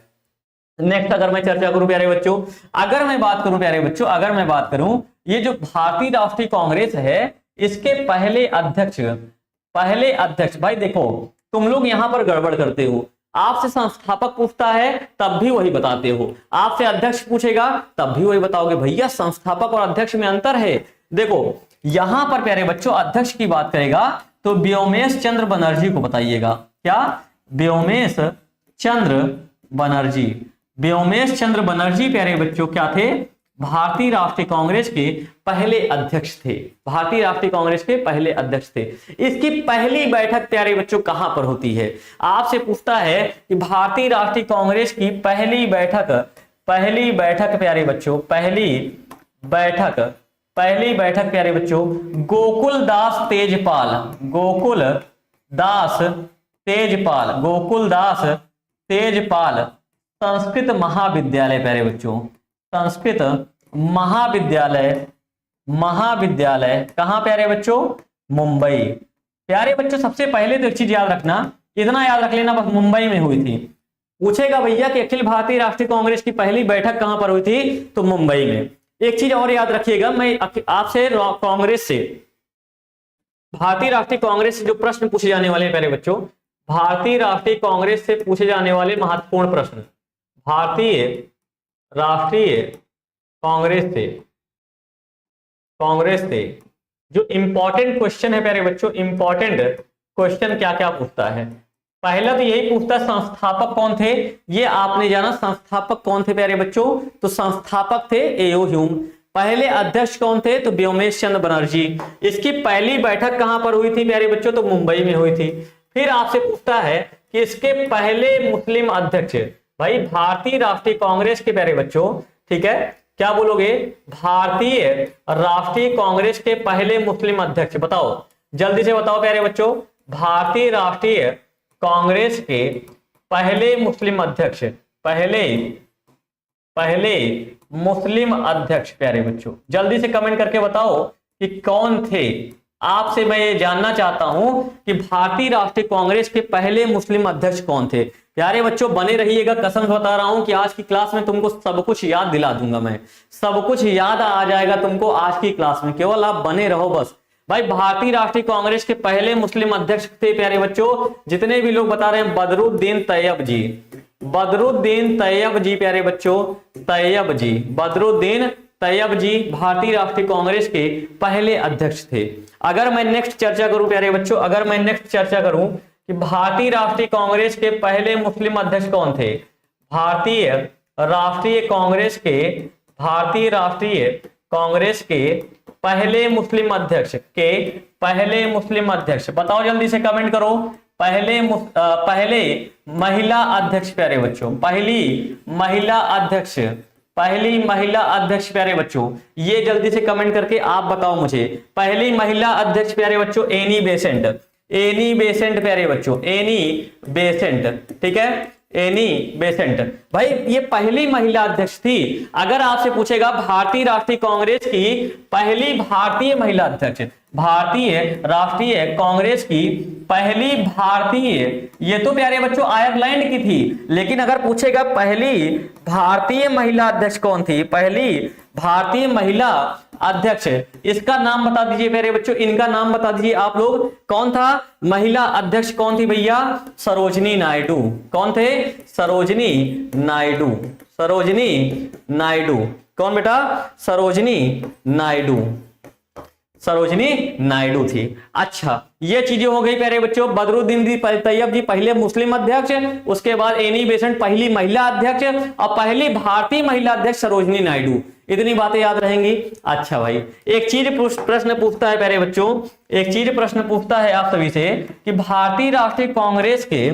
नेक्स्ट अगर मैं चर्चा करूं प्यारे बच्चों, अगर मैं बात करूं ये जो भारतीय राष्ट्रीय कांग्रेस है इसके पहले अध्यक्ष, भाई देखो तुम लोग यहां पर गड़बड़ करते हो। आपसे संस्थापक पूछता है तब भी वही बताते हो, आपसे अध्यक्ष पूछेगा तब भी वही बताओगे। भैया संस्थापक और अध्यक्ष में अंतर है। देखो यहां पर प्यारे बच्चों अध्यक्ष की बात करेगा तो व्योमेश चंद्र बनर्जी को बताइएगा। क्या? व्योमेश चंद्र बनर्जी। व्योमेश चंद्र बनर्जी प्यारे बच्चों क्या थे? भारतीय राष्ट्रीय कांग्रेस के पहले अध्यक्ष थे। भारतीय राष्ट्रीय कांग्रेस के पहले अध्यक्ष थे। इसकी पहली बैठक प्यारे बच्चों कहां पर होती है? आपसे पूछता है कि भारतीय राष्ट्रीय कांग्रेस की पहली बैठक प्यारे बच्चों, पहली बैठक प्यारे बच्चों गोकुलदास तेजपाल संस्कृत महाविद्यालय प्यारे बच्चों, संस्कृत महाविद्यालय कहां प्यारे बच्चों? मुंबई। प्यारे बच्चों सबसे पहले तो एक चीज याद रखना, इतना याद रख लेना बस, मुंबई में हुई थी। पूछेगा भैया कि अखिल भारतीय राष्ट्रीय कांग्रेस की पहली बैठक कहां पर हुई थी? तो मुंबई में। एक चीज और याद रखिएगा, मैं आपसे भारतीय राष्ट्रीय कांग्रेस से जो प्रश्न पूछे जाने वाले हैं प्यारे बच्चों, भारतीय राष्ट्रीय कांग्रेस से पूछे जाने वाले महत्वपूर्ण प्रश्न, भारतीय राष्ट्रीय कांग्रेस से जो इंपॉर्टेंट क्वेश्चन है प्यारे बच्चों, इंपॉर्टेंट क्वेश्चन क्या क्या पूछता है? पहला तो यही पूछता है संस्थापक कौन थे। ये आपने जाना संस्थापक कौन थे प्यारे बच्चों? तो संस्थापक थे एओ ह्यूम। पहले अध्यक्ष कौन थे? तो व्योमेश चंद्र बनर्जी। इसकी पहली बैठक कहां पर हुई थी प्यारे बच्चों? तो मुंबई में हुई थी। फिर आपसे पूछता है कि इसके पहले मुस्लिम अध्यक्ष, भाई भारतीय राष्ट्रीय कांग्रेस के प्यारे बच्चों, ठीक है, क्या बोलोगे? भारतीय राष्ट्रीय कांग्रेस के पहले मुस्लिम अध्यक्ष बताओ, जल्दी से बताओ प्यारे बच्चों। भारतीय राष्ट्रीय कांग्रेस के पहले मुस्लिम अध्यक्ष, पहले मुस्लिम अध्यक्ष प्यारे बच्चों, जल्दी से कमेंट करके बताओ कि कौन थे। आपसे मैं ये जानना चाहता हूं कि भारतीय राष्ट्रीय कांग्रेस के पहले मुस्लिम अध्यक्ष कौन थे। प्यारे बच्चों बने रहिएगा, कसम बता रहा हूं कि आज की क्लास में तुमको सब कुछ याद दिला दूंगा, मैं सब कुछ याद आ जाएगा तुमको आज की क्लास में, केवल आप बने रहो बस। भाई भारतीय राष्ट्रीय कांग्रेस के पहले मुस्लिम अध्यक्ष थे प्यारे बच्चों, जितने भी लोग बता रहे हैं, बदरुद्दीन तैयब जी, बदरुद्दीन तैयब जी प्यारे बच्चों, तैयब जी, बदरुद्दीन तैयब जी भारतीय राष्ट्रीय कांग्रेस के पहले अध्यक्ष थे। अगर मैं नेक्स्ट चर्चा करूं प्यारे बच्चों, अगर मैं नेक्स्ट चर्चा करूं कि भारतीय राष्ट्रीय कांग्रेस के पहले मुस्लिम अध्यक्ष कौन थे, भारतीय राष्ट्रीय कांग्रेस के पहले मुस्लिम अध्यक्ष बताओ, जल्दी से कमेंट करो। पहले महिला अध्यक्ष प्यारे बच्चों, पहली महिला अध्यक्ष प्यारे बच्चों, ये जल्दी से कमेंट करके आप बताओ मुझे। पहली महिला अध्यक्ष प्यारे बच्चों एनी बेसेंट प्यारे बच्चों, एनी बेसेंट, ठीक है, एनी बेसेंट। भाई ये पहली महिला अध्यक्ष थी। अगर आपसे पूछेगा भारतीय राष्ट्रीय कांग्रेस की पहली भारतीय महिला अध्यक्ष, भारतीय राष्ट्रीय कांग्रेस की पहली भारतीय, ये तो प्यारे बच्चों आयरलैंड की थी, लेकिन अगर पूछेगा पहली भारतीय महिला अध्यक्ष कौन थी, पहली भारतीय महिला अध्यक्ष, इसका नाम बता दीजिए प्यारे बच्चों, इनका नाम बता दीजिए आप लोग, कौन था महिला अध्यक्ष? कौन थी भैया? सरोजनी नायडू। कौन थे? सरोजनी नायडू। कौन बेटा? सरोजनी नायडू थी। अच्छा ये चीजें हो गई प्यारे बच्चों। बदरुद्दीन तैयब जी पहले मुस्लिम अध्यक्ष, उसके बाद एनी बेसेंट पहली महिला अध्यक्ष, और पहली भारतीय महिला अध्यक्ष सरोजनी नायडू। इतनी बातें याद रहेंगी। अच्छा भाई एक चीज प्रश्न पूछता है प्यारे बच्चों, एक चीज प्रश्न पूछता है आप सभी से कि भारतीय राष्ट्रीय कांग्रेस के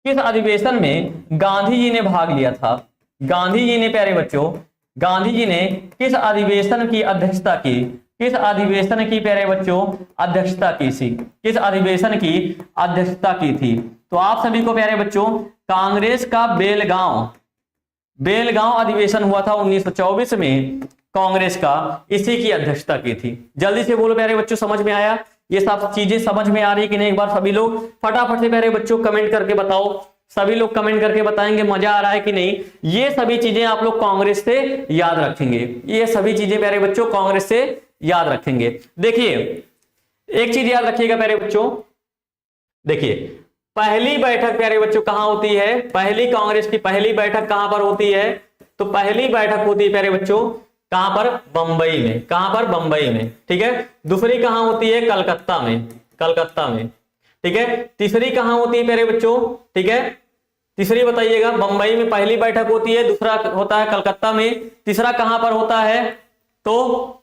किस अधिवेशन में गांधी जी ने भाग लिया था? गांधी जी ने प्यारे बच्चों, गांधी जी ने किस अधिवेशन की अध्यक्षता की? किस अधिवेशन की प्यारे बच्चों अध्यक्षता की थी? किस अधिवेशन की अध्यक्षता की थी? तो आप सभी को प्यारे बच्चों कांग्रेस का बेलगांव अधिवेशन हुआ था 1924 में, कांग्रेस का इसी की अध्यक्षता की थी। जल्दी से बोलो प्यारे बच्चों, समझ में आया? ये सब चीजें समझ में आ रही कि नहीं? एक बार सभी लोग फटाफट से प्यारे बच्चों कमेंट करके बताओ। सभी लोग कमेंट करके बताएंगे मजा आ रहा है कि नहीं। ये सभी चीजें आप लोग कांग्रेस से याद रखेंगे, ये सभी चीजें प्यारे बच्चों कांग्रेस से याद रखेंगे। देखिए एक चीज याद रखिएगा प्यारे बच्चों, देखिए पहली बैठक प्यारे बच्चों कहां होती है, पहली कांग्रेस की पहली बैठक कहां पर होती है, तो पहली बैठक होती है प्यारे बच्चों कहां पर, बंबई में, कहां पर, बंबई में, ठीक है। दूसरी कहां होती है, कलकत्ता में, कलकत्ता में, ठीक है। तीसरी कहां होती है प्यारे बच्चों, ठीक है, तीसरी बताइएगा, बंबई में पहली बैठक होती है, दूसरा होता है कलकत्ता में, तीसरा कहां पर होता है, तो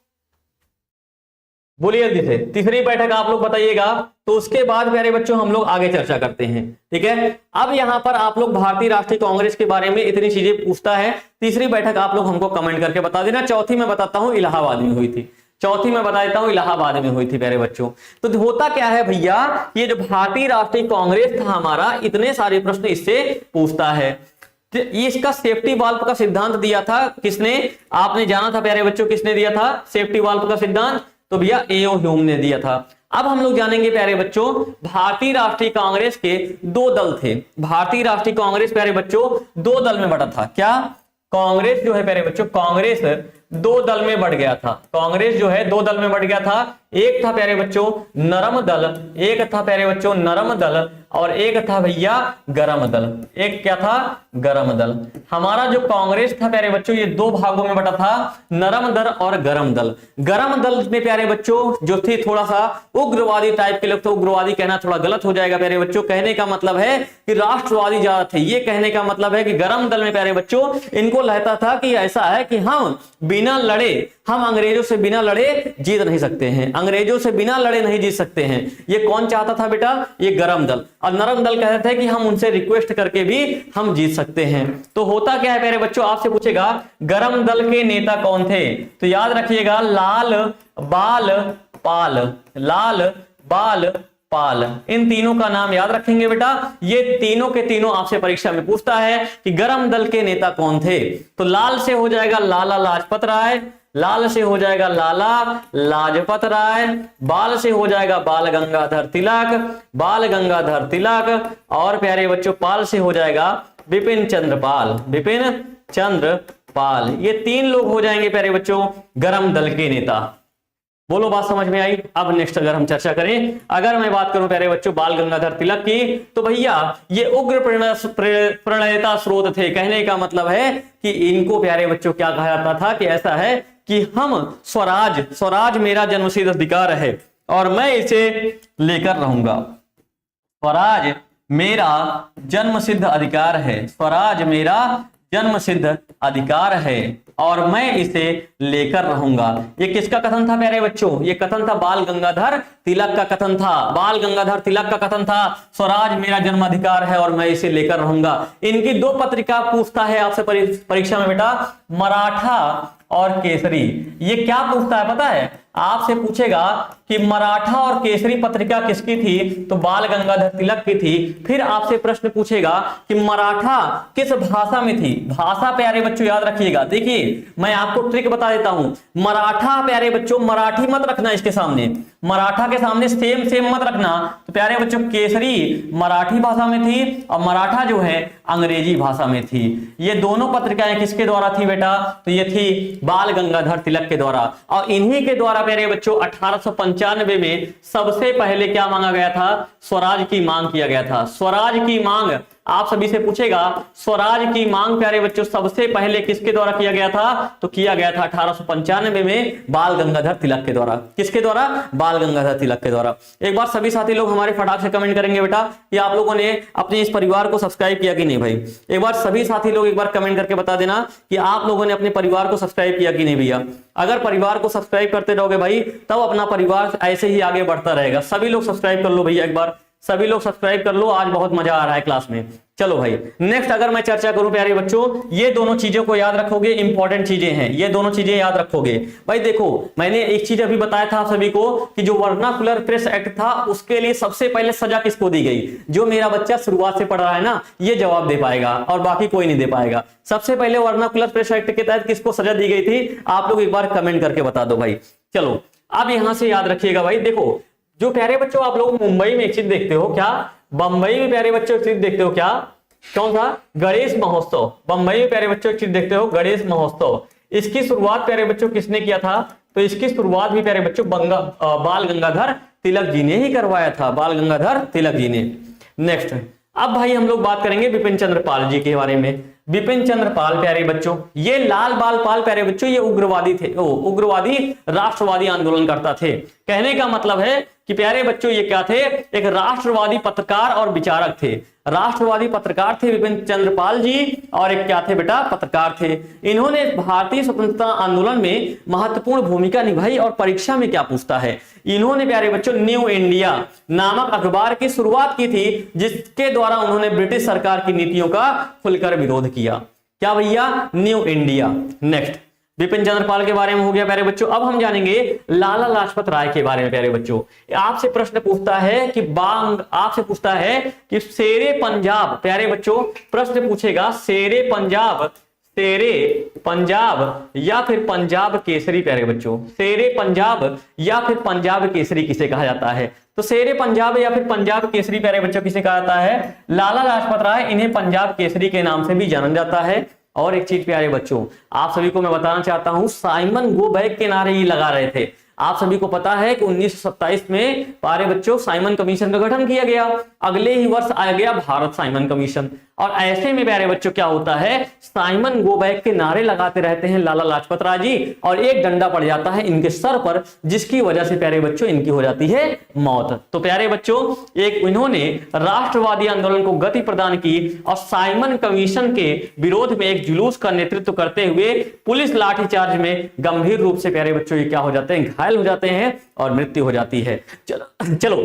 बोलिए जल्दी से, तीसरी बैठक आप लोग बताइएगा। तो उसके बाद प्यारे बच्चों हम लोग आगे चर्चा करते हैं, ठीक है। अब यहां पर आप लोग भारतीय राष्ट्रीय कांग्रेस के बारे में इतनी चीजें पूछता है, तीसरी बैठक आप लोग हमको कमेंट करके बता देना। चौथी मैं बताता हूं इलाहाबाद में हुई थी, चौथी मैं बता देता हूं इलाहाबाद में हुई थी प्यारे बच्चों। तो होता क्या है भैया, ये जो भारतीय राष्ट्रीय कांग्रेस था हमारा, इतने सारे प्रश्न इससे पूछता है। तो ये इसका सेफ्टी वाल्व का सिद्धांत दिया था किसने, आपने जाना था प्यारे बच्चों, किसने दिया था सेफ्टी वाल्व का सिद्धांत, तो भैया एओ ह्यूम ने दिया था। अब हम लोग जानेंगे प्यारे बच्चों, भारतीय राष्ट्रीय कांग्रेस के दो दल थे। भारतीय राष्ट्रीय कांग्रेस प्यारे बच्चों दो दल में बटा था। क्या, कांग्रेस जो है प्यारे बच्चों, कांग्रेस दो दल में बढ़ गया था। कांग्रेस जो है दो दल में बढ़ गया था। एक था प्यारे बच्चों नरम दल, एक था प्यारे बच्चों नरम दल, और एक था भैया गरम दल। एक क्या था, गरम दल। हमारा जो कांग्रेस था प्यारे बच्चों, ये दो भागों में बटा था, नरम दल और गरम दल। गरम दल में प्यारे बच्चों जो थे थोड़ा सा उग्रवादी टाइप के लोग थे। उग्रवादी कहना थोड़ा गलत हो जाएगा प्यारे बच्चों, कहने का मतलब है कि राष्ट्रवादी ज्यादा थे। ये कहने का मतलब है कि गरम दल में प्यारे बच्चों इनको लगता था कि ऐसा है कि हम बिना लड़े, हम अंग्रेजों से बिना लड़े जीत नहीं सकते हैं, अंग्रेजों से बिना लड़े नहीं जीत सकते हैं। ये कौन चाहता था बेटा, ये गरम दल। और नरम दल कहते थे कि हम उनसे रिक्वेस्ट करके भी हम जीत सकते हैं। तो होता क्या है प्यारे बच्चों, आपसे पूछेगा गरम दल के नेता कौन थे, तो याद रखिएगा लाल बाल पाल, लाल बाल पाल, इन तीनों का नाम याद रखेंगे बेटा। ये तीनों के तीनों आपसे परीक्षा में पूछता है कि गरम दल के नेता कौन थे। तो लाल से हो जाएगा लाला लाजपत राय, लाल से हो जाएगा लाला लाजपत राय, बाल से हो जाएगा बाल गंगाधर तिलक, बाल गंगाधर तिलक, और प्यारे बच्चों पाल से हो जाएगा बिपिन चंद्र पाल, बिपिन चंद्र पाल। ये तीन लोग हो जाएंगे प्यारे बच्चों गरम दल के नेता। बोलो बात समझ में आई। अब नेक्स्ट अगर हम चर्चा करें, अगर मैं बात करूं प्यारे बच्चों बाल गंगाधर तिलक की, तो भैया ये उग्र प्रणेता स्रोत थे। कहने का मतलब है कि इनको प्यारे बच्चों क्या कहा जाता था कि ऐसा है कि हम स्वराज, स्वराज मेरा जन्मसिद्ध अधिकार है और मैं इसे लेकर रहूंगा। स्वराज मेरा जन्मसिद्ध अधिकार है, स्वराज मेरा जन्मसिद्ध अधिकार है और मैं इसे लेकर रहूंगा। ये किसका कथन था प्यारे बच्चों, ये कथन था बाल गंगाधर तिलक का कथन था। बाल गंगाधर तिलक का कथन था स्वराज मेरा जन्माधिकार है और मैं इसे लेकर रहूंगा। इनकी दो पत्रिका पूछता है आपसे परीक्षा में बेटा, मराठा और केसरी। ये क्या पूछता है पता है, आपसे पूछेगा कि मराठा और केसरी पत्रिका किसकी थी, तो बाल गंगाधर तिलक की थी। फिर आपसे प्रश्न पूछेगा कि मराठा किस भाषा में थी। भाषा प्यारे बच्चों याद रखिएगा, देखिए मैं आपको ट्रिक बता देता हूं। मराठा प्यारे बच्चों मराठी मत रखना, इसके सामने मराठा के सामने सेम सेम मत रखना। तो प्यारे बच्चों केसरी मराठी भाषा में थी और मराठा जो है अंग्रेजी भाषा में थी। ये दोनों पत्रिकाएं किसके द्वारा थी बेटा, तो ये थी बाल गंगाधर तिलक के द्वारा। और इन्हीं के द्वारा प्यारे बच्चों 1895 में सबसे पहले क्या मांगा गया था, स्वराज की मांग किया गया था। स्वराज की मांग आप सभी से पूछेगा, स्वराज की मांग प्यारे बच्चों सबसे पहले किसके द्वारा किया गया था, तो किया गया था 1895 में बाल गंगाधर तिलक के द्वारा। किसके द्वारा, बाल गंगाधर तिलक के द्वारा। एक बार सभी साथी लोग हमारे फटाक से कमेंट करेंगे बेटा कि आप लोगों ने अपने इस परिवार को सब्सक्राइब किया कि नहीं। भाई एक बार सभी साथी लोग एक बार कमेंट करके बता देना कि आप लोगों ने अपने परिवार को सब्सक्राइब किया कि नहीं भैया। अगर परिवार को सब्सक्राइब करते रहोगे भाई तब अपना परिवार ऐसे ही आगे बढ़ता रहेगा। सभी लोग सब्सक्राइब कर लो भैया, एक बार सभी लोग सब्सक्राइब कर लो। आज बहुत मजा आ रहा है क्लास में। चलो भाई नेक्स्ट अगर मैं चर्चा करूं प्यारे बच्चों, ये दोनों चीजों को याद रखोगे, इंपॉर्टेंट चीजें हैं, ये दोनों चीजें याद रखोगे। भाई देखो मैंने एक चीज अभी बताया था आप सभी को कि जो वर्नाकुलर प्रेस एक्ट था उसके लिए सबसे पहले सजा किसको दी गई। जो मेरा बच्चा शुरुआत से पढ़ रहा है ना ये जवाब दे पाएगा और बाकी कोई नहीं दे पाएगा। सबसे पहले वर्नाकुलर प्रेस एक्ट के तहत किसको सजा दी गई थी, आप लोग एक बार कमेंट करके बता दो भाई। चलो अब यहां से याद रखिएगा भाई, देखो जो प्यारे बच्चों आप लोग मुंबई में एक चीज देखते हो क्या, बंबई में प्यारे बच्चों एक चीज देखते हो क्या, कौन सा, गणेश महोत्सव। बंबई में प्यारे बच्चों एक चीज देखते हो, गणेश महोत्सव। इसकी शुरुआत प्यारे बच्चों किसने किया था, तो इसकी शुरुआत भी प्यारे बच्चों बाल गंगाधर तिलक जी ने ही करवाया था, बाल गंगाधर तिलक जी ने। नेक्स्ट, अब भाई हम लोग बात करेंगे बिपिन चंद्र पाल जी के बारे में। बिपिन चंद्र पाल प्यारे बच्चों, ये लाल बाल पाल प्यारे बच्चों, ये उग्रवादी थे, उग्रवादी राष्ट्रवादी आंदोलनकर्ता थे। कहने का मतलब है कि प्यारे बच्चों ये क्या थे, एक राष्ट्रवादी पत्रकार और विचारक थे। राष्ट्रवादी पत्रकार थे विपिन चंद्र पाल जी, और एक क्या थे बेटा, पत्रकार थे। इन्होंने भारतीय स्वतंत्रता आंदोलन में महत्वपूर्ण भूमिका निभाई। और परीक्षा में क्या पूछता है, इन्होंने प्यारे बच्चों न्यू इंडिया नामक अखबार की शुरुआत की थी, जिसके द्वारा उन्होंने ब्रिटिश सरकार की नीतियों का खुलकर विरोध किया। क्या भैया, new India. Next, Bipin Chandra Pal के बारे में हो गया प्यारे बच्चों। अब हम जानेंगे लाला लाजपत राय के बारे में प्यारे बच्चों। आपसे प्रश्न पूछता है कि आपसे पूछता है कि शेरे पंजाब, प्यारे बच्चों प्रश्न पूछेगा, शेरे पंजाब या फिर पंजाब केसरी प्यारे बच्चों, शेरे पंजाब या फिर पंजाब केसरी किसे कहा जाता है? तो शेरे पंजाब या फिर पंजाब केसरी प्यारे बच्चों किसे कहा जाता है? लाला लाजपत राय, इन्हें पंजाब केसरी के नाम से भी जाना जाता है। और एक चीज प्यारे बच्चों, आप सभी को मैं बताना चाहता हूं, साइमन गो बैक के नारे ये लगा रहे थे। आप सभी को पता है कि 1927 में प्यारे बच्चों साइमन कमीशन का गठन किया गया। अगले ही वर्ष आ गया भारत साइमन कमीशन। और ऐसे में प्यारे बच्चों क्या होता है, साइमन गो बैक के नारे लगाते रहते हैं लाला लाजपत राय जी, और एक डंडा पड़ जाता है इनके सर पर, जिसकी वजह से प्यारे बच्चों इनकी हो जाती है मौत। तो प्यारे बच्चों, एक इन्होंने राष्ट्रवादी आंदोलन को गति प्रदान की और साइमन कमीशन के विरोध में एक जुलूस का नेतृत्व करते हुए पुलिस लाठीचार्ज में गंभीर रूप से प्यारे बच्चों ये क्या हो जाते हैं, घायल हो जाते हैं और मृत्यु हो जाती है। चलो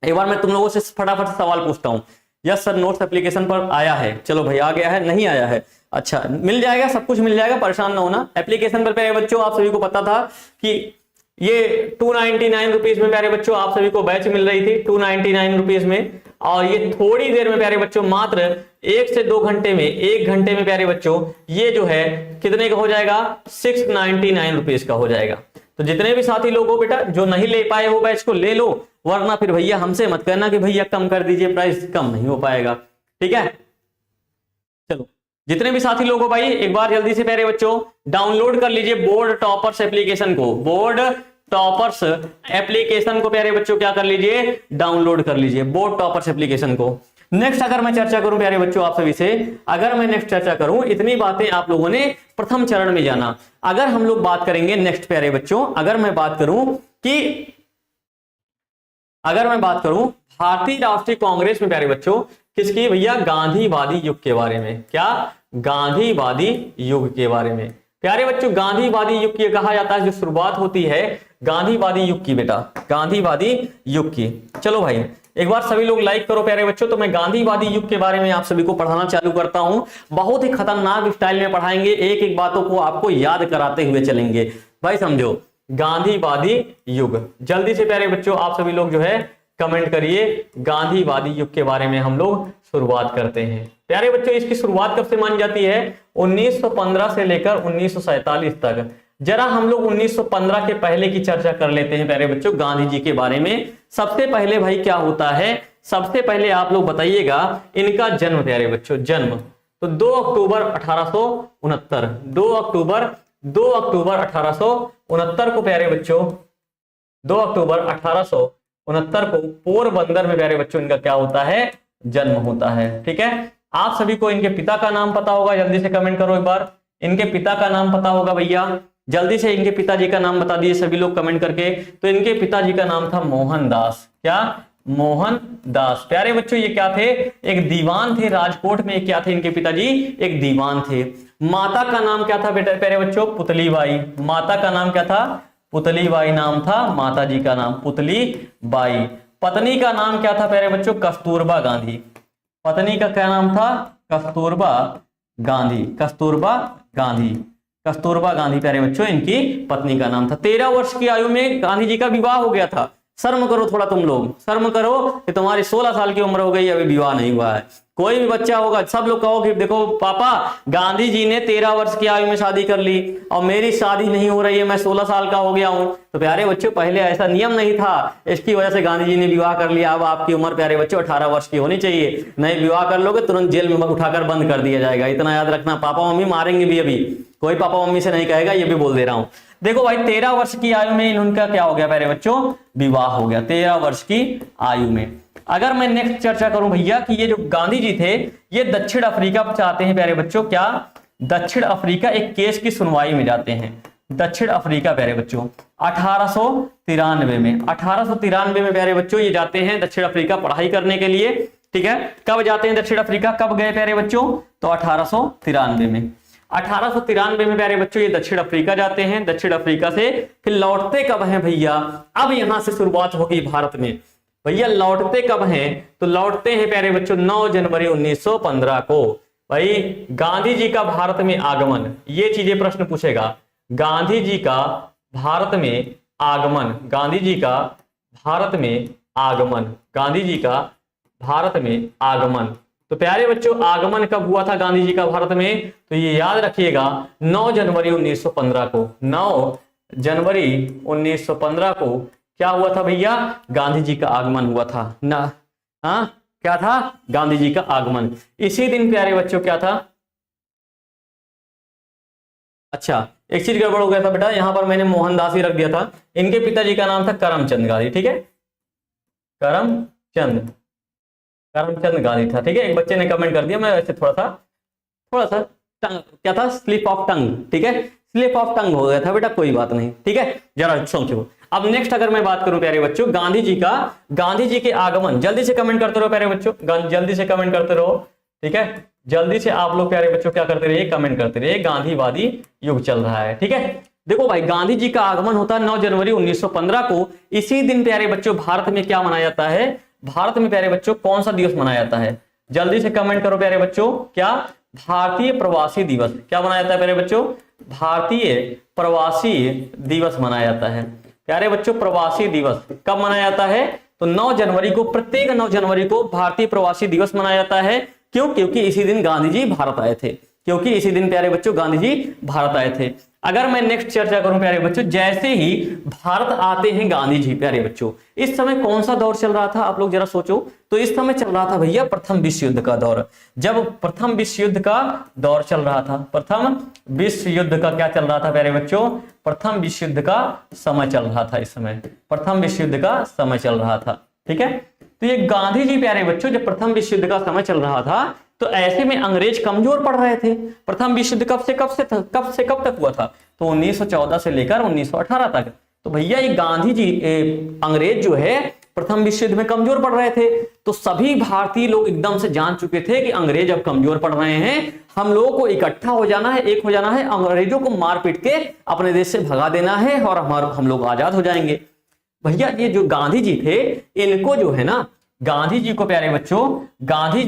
एक बार मैं तुम लोगों से फटाफट सवाल पूछता हूं। यस सर, नोट्स एप्लीकेशन पर आया है? चलो भाई आ गया है, नहीं आया है? अच्छा, मिल जाएगा, सब कुछ मिल जाएगा, परेशान ना होना। एप्लीकेशन पर प्यारे बच्चों आप सभी को पता था कि ये 299 रुपीज में प्यारे बच्चों आप सभी को बैच मिल रही थी, 299 रुपीज में। और ये थोड़ी देर में प्यारे बच्चों, मात्र 1 से 2 घंटे में, 1 घंटे में प्यारे बच्चों ये जो है कितने का हो जाएगा, 699 रुपीज का हो जाएगा। तो जितने भी साथी लोग हो बेटा, जो नहीं ले पाए हो बैच को ले लो, वरना फिर भैया हमसे मत कहना कि भैया कम कर दीजिए प्राइस, कम नहीं हो पाएगा, ठीक है। चलो जितने भी साथी लोग हो भाई, एक बार जल्दी से प्यारे बच्चों डाउनलोड कर लीजिए बोर्ड टॉपर्स एप्लीकेशन को। बोर्ड टॉपर्स एप्लीकेशन को प्यारे बच्चों क्या कर लीजिए, डाउनलोड कर लीजिए बोर्ड टॉपर्स एप्लीकेशन को। नेक्स्ट अगर मैं चर्चा करूं प्यारे बच्चों आप सभी से, अगर मैं नेक्स्ट चर्चा करूं, इतनी बातें आप लोगों ने प्रथम चरण में जाना। अगर हम लोग बात करेंगे नेक्स्ट प्यारे बच्चों, अगर मैं बात करूं भारतीय राष्ट्रीय कांग्रेस में प्यारे बच्चों, किसकी भैया, गांधीवादी युग के बारे में। क्या, गांधीवादी युग के बारे में प्यारे बच्चों। गांधीवादी युग की कहा जाता है, जो शुरुआत होती है गांधीवादी युग की बेटा, गांधीवादी युग की। चलो भाई एक बार सभी लोग लाइक करो प्यारे बच्चों। तो मैं गांधीवादी युग के बारे में आप सभी को पढ़ाना चालू करता हूं। बहुत ही खतरनाक स्टाइल में पढ़ाएंगे, एक एक बातों को आपको याद कराते हुए चलेंगे भाई, समझो। गांधीवादी युग, जल्दी से प्यारे बच्चों आप सभी लोग जो है कमेंट करिए, गांधीवादी युग के बारे में हम लोग शुरुआत करते हैं। प्यारे बच्चों इसकी शुरुआत कब से मानी जाती है, 1915 से लेकर 1947 तक। जरा हम लोग 1915 के पहले की चर्चा कर लेते हैं प्यारे बच्चों, गांधी जी के बारे में। सबसे पहले भाई क्या होता है, सबसे पहले आप लोग बताइएगा इनका जन्म प्यारे बच्चों, जन्म तो 2 अक्टूबर 1869, 2 अक्टूबर 1869 को प्यारे बच्चों, 2 अक्टूबर 1869 को पोरबंदर में प्यारे बच्चों इनका क्या होता है, जन्म होता है। ठीक है, आप सभी को इनके पिता का नाम पता होगा, जल्दी से कमेंट करो एक बार, इनके पिता का नाम पता होगा भैया, जल्दी से इनके पिताजी का नाम बता दीजिए सभी लोग कमेंट करके। तो इनके पिताजी का नाम था मोहनदास। क्या, मोहनदास। प्यारे बच्चों ये क्या थे, एक दीवान थे राजकोट में। क्या थे इनके पिताजी, एक दीवान थे। माता का नाम क्या था बेटा प्यारे बच्चों, पुतलीबाई। माता का नाम क्या था, पुतलीबाई नाम था माता जी का नाम, पुतलीबाई। पत्नी का नाम क्या था प्यारे बच्चों, कस्तूरबा गांधी। पत्नी का क्या नाम था, कस्तूरबा गांधी, कस्तूरबा गांधी, कस्तूरबा गांधी प्यारे बच्चों इनकी पत्नी का नाम था। 13 वर्ष की आयु में गांधी जी का विवाह हो गया था। शर्म करो थोड़ा तुम लोग, शर्म करो कि तुम्हारी 16 साल की उम्र हो गई, अभी विवाह नहीं हुआ है। कोई भी बच्चा होगा सब लोग कहो कि देखो पापा गांधी जी ने 13 वर्ष की आयु में शादी कर ली और मेरी शादी नहीं हो रही है, मैं 16 साल का हो गया हूं। तो प्यारे बच्चों पहले ऐसा नियम नहीं था, इसकी वजह से गांधी जी ने विवाह कर लिया। अब आपकी उम्र प्यारे बच्चों 18 वर्ष की होनी चाहिए, नहीं विवाह कर लोगे तुरंत जेल में उठाकर बंद कर दिया जाएगा। इतना याद रखना, पापा मम्मी मारेंगे भी, अभी कोई पापा मम्मी से नहीं कहेगा, ये भी बोल दे रहा हूं। देखो भाई 13 वर्ष की आयु में इनका क्या हो गया प्यारे बच्चों, विवाह हो गया 13 वर्ष की आयु में। अगर मैं नेक्स्ट चर्चा करूं भैया कि ये जो गांधी जी थे ये दक्षिण अफ्रीका चाहते हैं प्यारे बच्चों, क्या दक्षिण अफ्रीका एक केस की सुनवाई में जाते हैं। दक्षिण अफ्रीका प्यारे बच्चों 1893 में, 1893 में प्यारे बच्चों ये जाते हैं दक्षिण अफ्रीका पढ़ाई करने के लिए। ठीक है, कब जाते हैं दक्षिण अफ्रीका, कब गए प्यारे बच्चों, तो 1893 में। 1893 में प्यारे बच्चों ये दक्षिण अफ्रीका जाते हैं। दक्षिण अफ्रीका से फिर लौटते कब हैं भैया, अब यहां से शुरुआत होगी भारत में। भैया लौटते कब हैं, तो लौटते हैं प्यारे बच्चों 9 जनवरी 1915 को। भाई गांधी जी का भारत में आगमन, ये चीजें प्रश्न पूछेगा। गांधी जी का भारत में आगमन, गांधी जी का भारत में आगमन, गांधी जी का भारत में आगमन। तो प्यारे बच्चों आगमन कब हुआ था गांधी जी का भारत में, तो ये याद रखिएगा 9 जनवरी 1915 को। 9 जनवरी 1915 को क्या हुआ था भैया, गांधी जी का आगमन हुआ था ना। हाँ क्या था, गांधी जी का आगमन। इसी दिन प्यारे बच्चों क्या था, अच्छा एक चीज गड़बड़ हो गया था बेटा, यहां पर मैंने मोहनदास ही रख दिया था। इनके पिताजी का नाम था करमचंद गांधी। ठीक है, करमचंद गांधी था। ठीक है, एक बच्चे ने कमेंट कर दिया, मैं वैसे थोड़ा सा टंग, क्या था, स्लिप ऑफ टंग। ठीक है, स्लिप ऑफ टंग हो गया था बेटा, कोई बात नहीं। ठीक है, जरा सोचो। अब नेक्स्ट अगर मैं बात करूं प्यारे बच्चों गांधी जी के आगमन, जल्दी से कमेंट करते रहो प्यारे बच्चों, जल्दी से कमेंट करते रहो। ठीक है, जल्दी से आप लोग प्यारे बच्चों क्या करते रहिए, कमेंट करते रहिए। गांधीवादी युग चल रहा है। ठीक है, देखो भाई गांधी जी का आगमन होता है 9 जनवरी 1915 को। इसी दिन प्यारे बच्चों भारत में क्या मनाया जाता है, भारत में प्यारे बच्चों कौन सा दिवस मनाया जाता है, जल्दी से कमेंट करो प्यारे बच्चों। क्या, भारतीय प्रवासी दिवस। क्या मनाया जाता है प्यारे बच्चों, भारतीय प्रवासी दिवस मनाया जाता है। प्यारे बच्चों प्रवासी दिवस कब मनाया जाता है, तो 9 जनवरी को, प्रत्येक 9 जनवरी को भारतीय प्रवासी दिवस मनाया जाता है। क्यों, क्योंकि इसी दिन गांधी जी भारत आए थे, क्योंकि इसी दिन प्यारे बच्चों गांधी जी भारत आए थे। अगर मैं नेक्स्ट चर्चा करूं प्यारे बच्चों, जैसे ही भारत आते हैं गांधी जी प्यारे बच्चों, इस समय कौन सा दौर चल रहा था, आप लोग जरा सोचो। तो इस समय चल रहा था भैया प्रथम विश्व युद्ध का दौर। जब प्रथम विश्व युद्ध का दौर चल रहा था, प्रथम विश्व युद्ध का क्या चल रहा था प्यारे बच्चों, प्रथम विश्व युद्ध का समय चल रहा था। इस समय प्रथम विश्व युद्ध का समय चल रहा था। ठीक है, तो ये गांधी जी प्यारे बच्चों जब प्रथम विश्व युद्ध का समय चल रहा था, तो ऐसे में अंग्रेज कमजोर पड़ रहे थे। प्रथम विश्व युद्ध कब से कब तक हुआ था, तो 1914 से लेकर 1918 तक। तो भैया ये गांधी जी अंग्रेज जो है प्रथम विश्व युद्ध में कमजोर पड़ रहे थे। तो सभी भारतीय लोग एकदम से जान चुके थे कि अंग्रेज अब कमजोर पड़ रहे हैं, हम लोगों को इकट्ठा हो जाना है, एक हो जाना है, अंग्रेजों को मार पीट के अपने देश से भगा देना है और हम लोग आजाद हो जाएंगे। भैया ये जो गांधी जी थे, इनको जो है ना, गांधी जी को प्यारे बच्चों, गांधी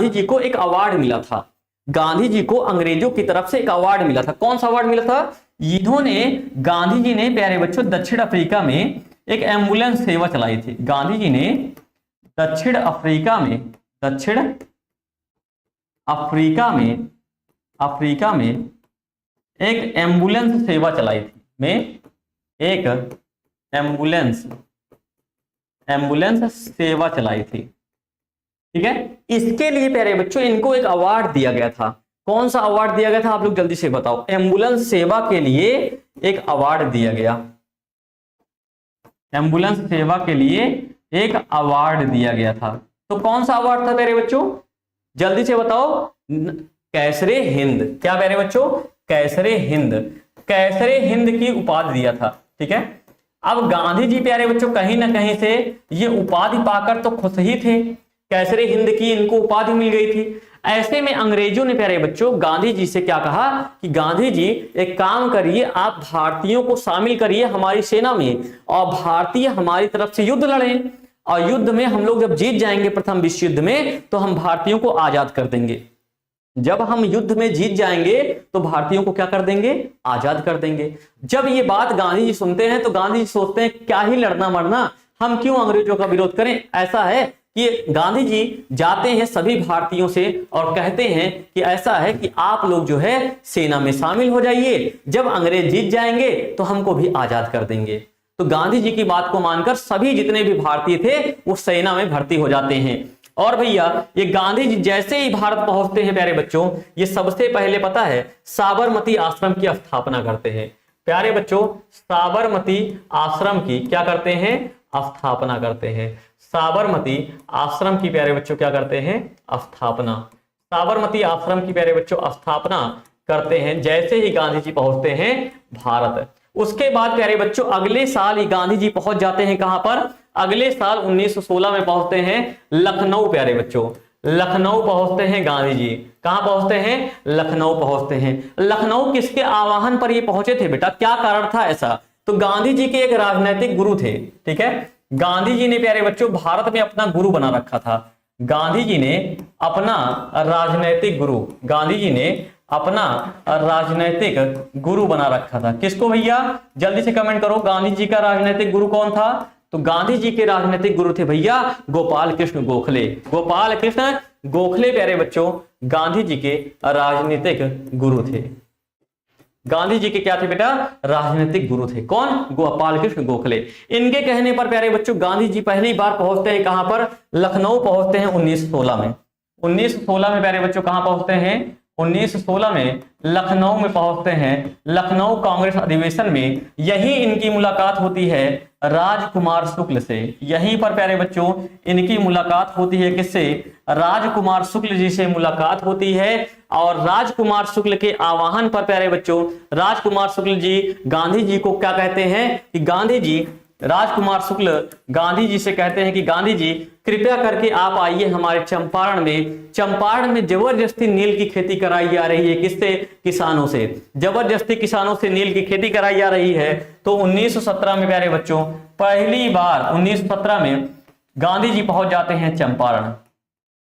जी को एक अवार्ड मिला था। गांधी जी को अंग्रेजों की तरफ से एक अवार्ड मिला था। कौन सा अवार्ड मिला था, इन्होंने, गांधी जी ने प्यारे बच्चों दक्षिण अफ्रीका में एक एम्बुलेंस सेवा चलाई थी। गांधी जी ने दक्षिण अफ्रीका में एक एम्बुलेंस सेवा चलाई थी, एक एम्बुलेंस सेवा चलाई थी। ठीक है, इसके लिए प्यारे बच्चों इनको एक अवार्ड दिया गया था। कौन सा अवार्ड दिया गया था, आप लोग जल्दी से बताओ। एम्बुलेंस सेवा के लिए एक अवार्ड दिया गया, एम्बुलेंस सेवा के लिए एक अवार्ड दिया गया था। तो कौन सा अवार्ड था प्यारे बच्चों, जल्दी से बताओ। कैसरे हिंद। क्या प्यारे बच्चों, कैसरे हिंद की उपाधि दिया था। ठीक है, अब गांधी जी प्यारे बच्चों कहीं ना कहीं से ये उपाधि पाकर तो खुश ही थे, कैसरे हिंद की इनको उपाधि मिल गई थी। ऐसे में अंग्रेजों ने प्यारे बच्चों गांधी जी से क्या कहा कि गांधी जी एक काम करिए, आप भारतीयों को शामिल करिए हमारी सेना में और भारतीय हमारी तरफ से युद्ध लड़ें, और युद्ध में हम लोग जब जीत जाएंगे प्रथम विश्व युद्ध में, तो हम भारतीयों को आजाद कर देंगे। जब हम युद्ध में जीत जाएंगे तो भारतीयों को क्या कर देंगे, आजाद कर देंगे। जब ये बात गांधी जी सुनते हैं तो गांधी जी सोचते हैं क्या ही लड़ना मरना, हम क्यों अंग्रेजों का विरोध करें। ऐसा है कि गांधी जी जाते हैं सभी भारतीयों से और कहते हैं कि ऐसा है कि आप लोग जो है सेना में शामिल हो जाइए, जब अंग्रेज जीत जाएंगे तो हमको भी आजाद कर देंगे। तो गांधी जी की बात को मानकर सभी जितने भी भारतीय थे वो सेना में भर्ती हो जाते हैं। और भैया ये गांधी जी जैसे ही भारत पहुंचते हैं प्यारे बच्चों, ये सबसे पहले पता है साबरमती आश्रम की स्थापना करते हैं। प्यारे बच्चों साबरमती आश्रम की क्या करते हैं, स्थापना करते हैं। साबरमती आश्रम की प्यारे बच्चों क्या करते हैं? स्थापना। साबरमती आश्रम की प्यारे बच्चों स्थापना करते हैं जैसे ही गांधी जी पहुंचते हैं भारत। उसके बाद प्यारे बच्चों अगले साल ही गांधी जी पहुंच जाते हैं कहां पर? अगले साल 1916 में पहुंचते हैं लखनऊ। प्यारे बच्चों लखनऊ पहुंचते हैं गांधी जी। कहां पहुंचते हैं? लखनऊ पहुंचते हैं। लखनऊ किसके आह्वान पर ये पहुंचे थे बेटा? क्या कारण था ऐसा? तो गांधी जी के एक राजनीतिक गुरु थे, ठीक है। गांधी जी ने प्यारे बच्चों भारत में अपना गुरु बना रखा था। गांधी जी ने अपना राजनीतिक गुरु, गांधी जी ने अपना राजनीतिक गुरु बना रखा था। किसको भैया? जल्दी से कमेंट करो, गांधी जी का राजनीतिक गुरु कौन था? तो गांधी जी के राजनीतिक गुरु थे भैया गोपाल कृष्ण गोखले। गोपाल कृष्ण गोखले प्यारे बच्चों गांधी जी के राजनीतिक गुरु थे। गांधी जी के क्या थे बेटा? राजनीतिक गुरु थे। कौन? गोपाल कृष्ण गोखले। इनके कहने पर प्यारे बच्चों गांधी जी पहली बार पहुंचते हैं कहां पर? लखनऊ पहुंचते हैं 1916 में। 1916 में प्यारे बच्चों कहां पहुंचते हैं? 1916 में लखनऊ में पहुंचते हैं। लखनऊ कांग्रेस अधिवेशन में यही इनकी मुलाकात होती है राजकुमार शुक्ल से। यहीं पर प्यारे बच्चों इनकी मुलाकात होती है किससे? राजकुमार शुक्ल जी से मुलाकात होती है। और राजकुमार शुक्ल के आह्वान पर प्यारे बच्चों राजकुमार शुक्ल जी गांधी जी को क्या कहते हैं कि गांधी जी, राजकुमार शुक्ल गांधी जी से कहते हैं कि गांधी जी कृपया करके आप आइए हमारे चंपारण में। चंपारण में जबरदस्ती नील की खेती कराई जा रही है। किससे? किसानों से। जबरदस्ती किसानों से नील की खेती कराई जा रही है। तो 1917 में प्यारे बच्चों पहली बार 1917 में गांधी जी पहुंच जाते हैं चंपारण।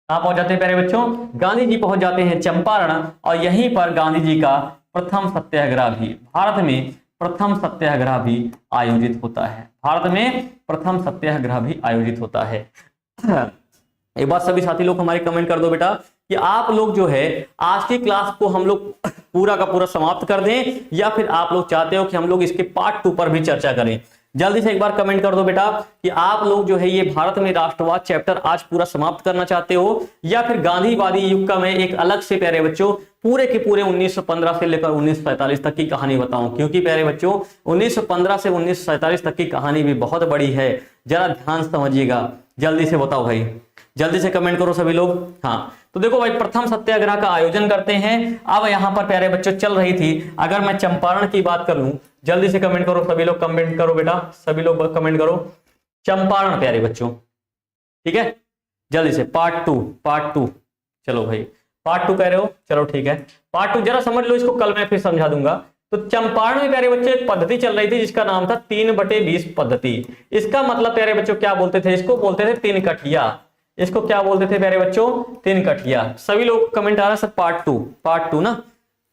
कहां पहुंच जाते हैं प्यारे बच्चों? गांधी जी पहुंच जाते हैं चंपारण। और यहीं पर गांधी जी का प्रथम सत्याग्रह भी, भारत में प्रथम सत्याग्रह भी आयोजित होता है। भारत में प्रथम सत्याग्रह भी आयोजित होता है। एक बात सभी साथी लोग हमारे कमेंट कर दो बेटा कि आप लोग जो है आज की क्लास को हम लोग पूरा का पूरा समाप्त कर दें या फिर आप लोग चाहते हो कि हम लोग इसके पार्ट 2 पर भी चर्चा करें। जल्दी से एक बार कमेंट कर दो बेटा कि आप लोग जो है ये भारत में राष्ट्रवाद चैप्टर आज पूरा समाप्त करना चाहते हो या फिर गांधीवादी युग का मैं एक अलग से प्यारे बच्चों पूरे के पूरे 1915 से लेकर 1947 तक की कहानी बताऊं। क्योंकि प्यारे बच्चों 1915 से 1947 तक की कहानी भी बहुत बड़ी है, जरा ध्यान समझिएगा। जल्दी से बताओ भाई, जल्दी से कमेंट करो सभी लोग। हाँ तो देखो भाई प्रथम सत्याग्रह का आयोजन करते हैं। अब यहां पर प्यारे बच्चों चल रही थी, अगर मैं चंपारण की बात कर लूं, जल्दी से कमेंट करो सभी लोग, कमेंट करो बेटा, सभी लोग कमेंट करो। चंपारण प्यारे बच्चों, ठीक है, जल्दी से पार्ट टू। चलो भाई पार्ट 2 कह रहे हो, चलो ठीक है पार्ट 2 जरा समझ लो इसको, कल मैं फिर समझा दूंगा। तो चंपारण में प्यारे बच्चों एक पद्धति चल रही थी जिसका नाम था 3/20 पद्धति। इसका मतलब प्यारे बच्चों क्या बोलते थे? इसको बोलते थे 3 कठिया। इसको क्या बोलते थे प्यारे बच्चों? 3 कठिया। सभी लोग कमेंट आ रहा है सर पार्ट टू ना।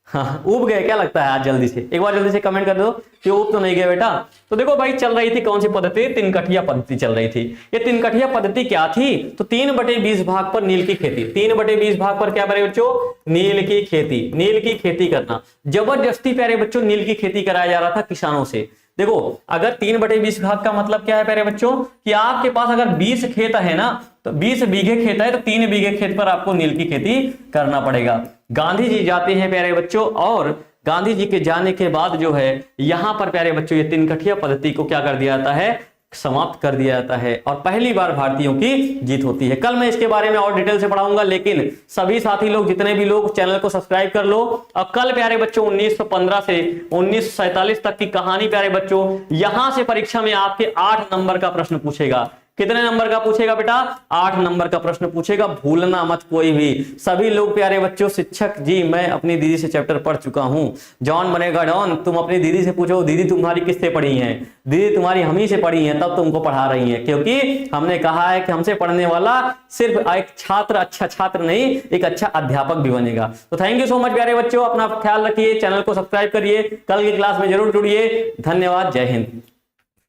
हाँ उब गए क्या लगता है आज? जल्दी से एक बार जल्दी से कमेंट कर दो कि उब तो नहीं गए बेटा। तो देखो भाई चल रही थी कौन सी पद्धति? 3 कठिया पद्धति चल रही थी। ये 3 कठिया पद्धति क्या थी? तो 3/20 भाग पर नील की खेती। 3/20 भाग पर क्या प्यारे बच्चों? नील की खेती। नील की खेती करना, जबरदस्ती प्यारे बच्चों नील की खेती कराया जा रहा था किसानों से। देखो अगर 3/20 भाग का मतलब क्या है प्यारे बच्चों कि आपके पास अगर 20 खेत है ना, तो 20 बीघे खेत है तो 3 बीघे खेत पर आपको नील की खेती करना पड़ेगा। गांधी जी जाते हैं प्यारे बच्चों और गांधी जी के जाने के बाद जो है यहां पर प्यारे बच्चों ये 3 कठिया पद्धति को क्या कर दिया जाता है? समाप्त कर दिया जाता है और पहली बार भारतीयों की जीत होती है। कल मैं इसके बारे में और डिटेल से पढ़ाऊंगा, लेकिन सभी साथी लोग जितने भी लोग चैनल को सब्सक्राइब कर लो। और कल प्यारे बच्चों 1915 से 1947 तक की कहानी प्यारे बच्चों यहां से परीक्षा में आपके 8 नंबर का प्रश्न पूछेगा। कितने नंबर का पूछेगा बेटा? 8 नंबर का प्रश्न पूछेगा, भूलना मत कोई भी। सभी लोग प्यारे बच्चों शिक्षक जी मैं अपनी दीदी से चैप्टर पढ़ चुका हूं, जॉन बनेगा डॉन। तुम अपनी दीदी से पूछो दीदी तुम्हारी किससे पढ़ी है? दीदी तुम्हारी हम ही से पढ़ी है, तब तुमको पढ़ा रही है। क्योंकि हमने कहा है कि हमसे पढ़ने वाला सिर्फ एक छात्र, अच्छा छात्र नहीं एक अच्छा अध्यापक भी बनेगा। तो थैंक यू सो मच प्यारे बच्चों, अपना ख्याल रखिए, चैनल को सब्सक्राइब करिए, कल की क्लास में जरूर जुड़िए। धन्यवाद, जय हिंद।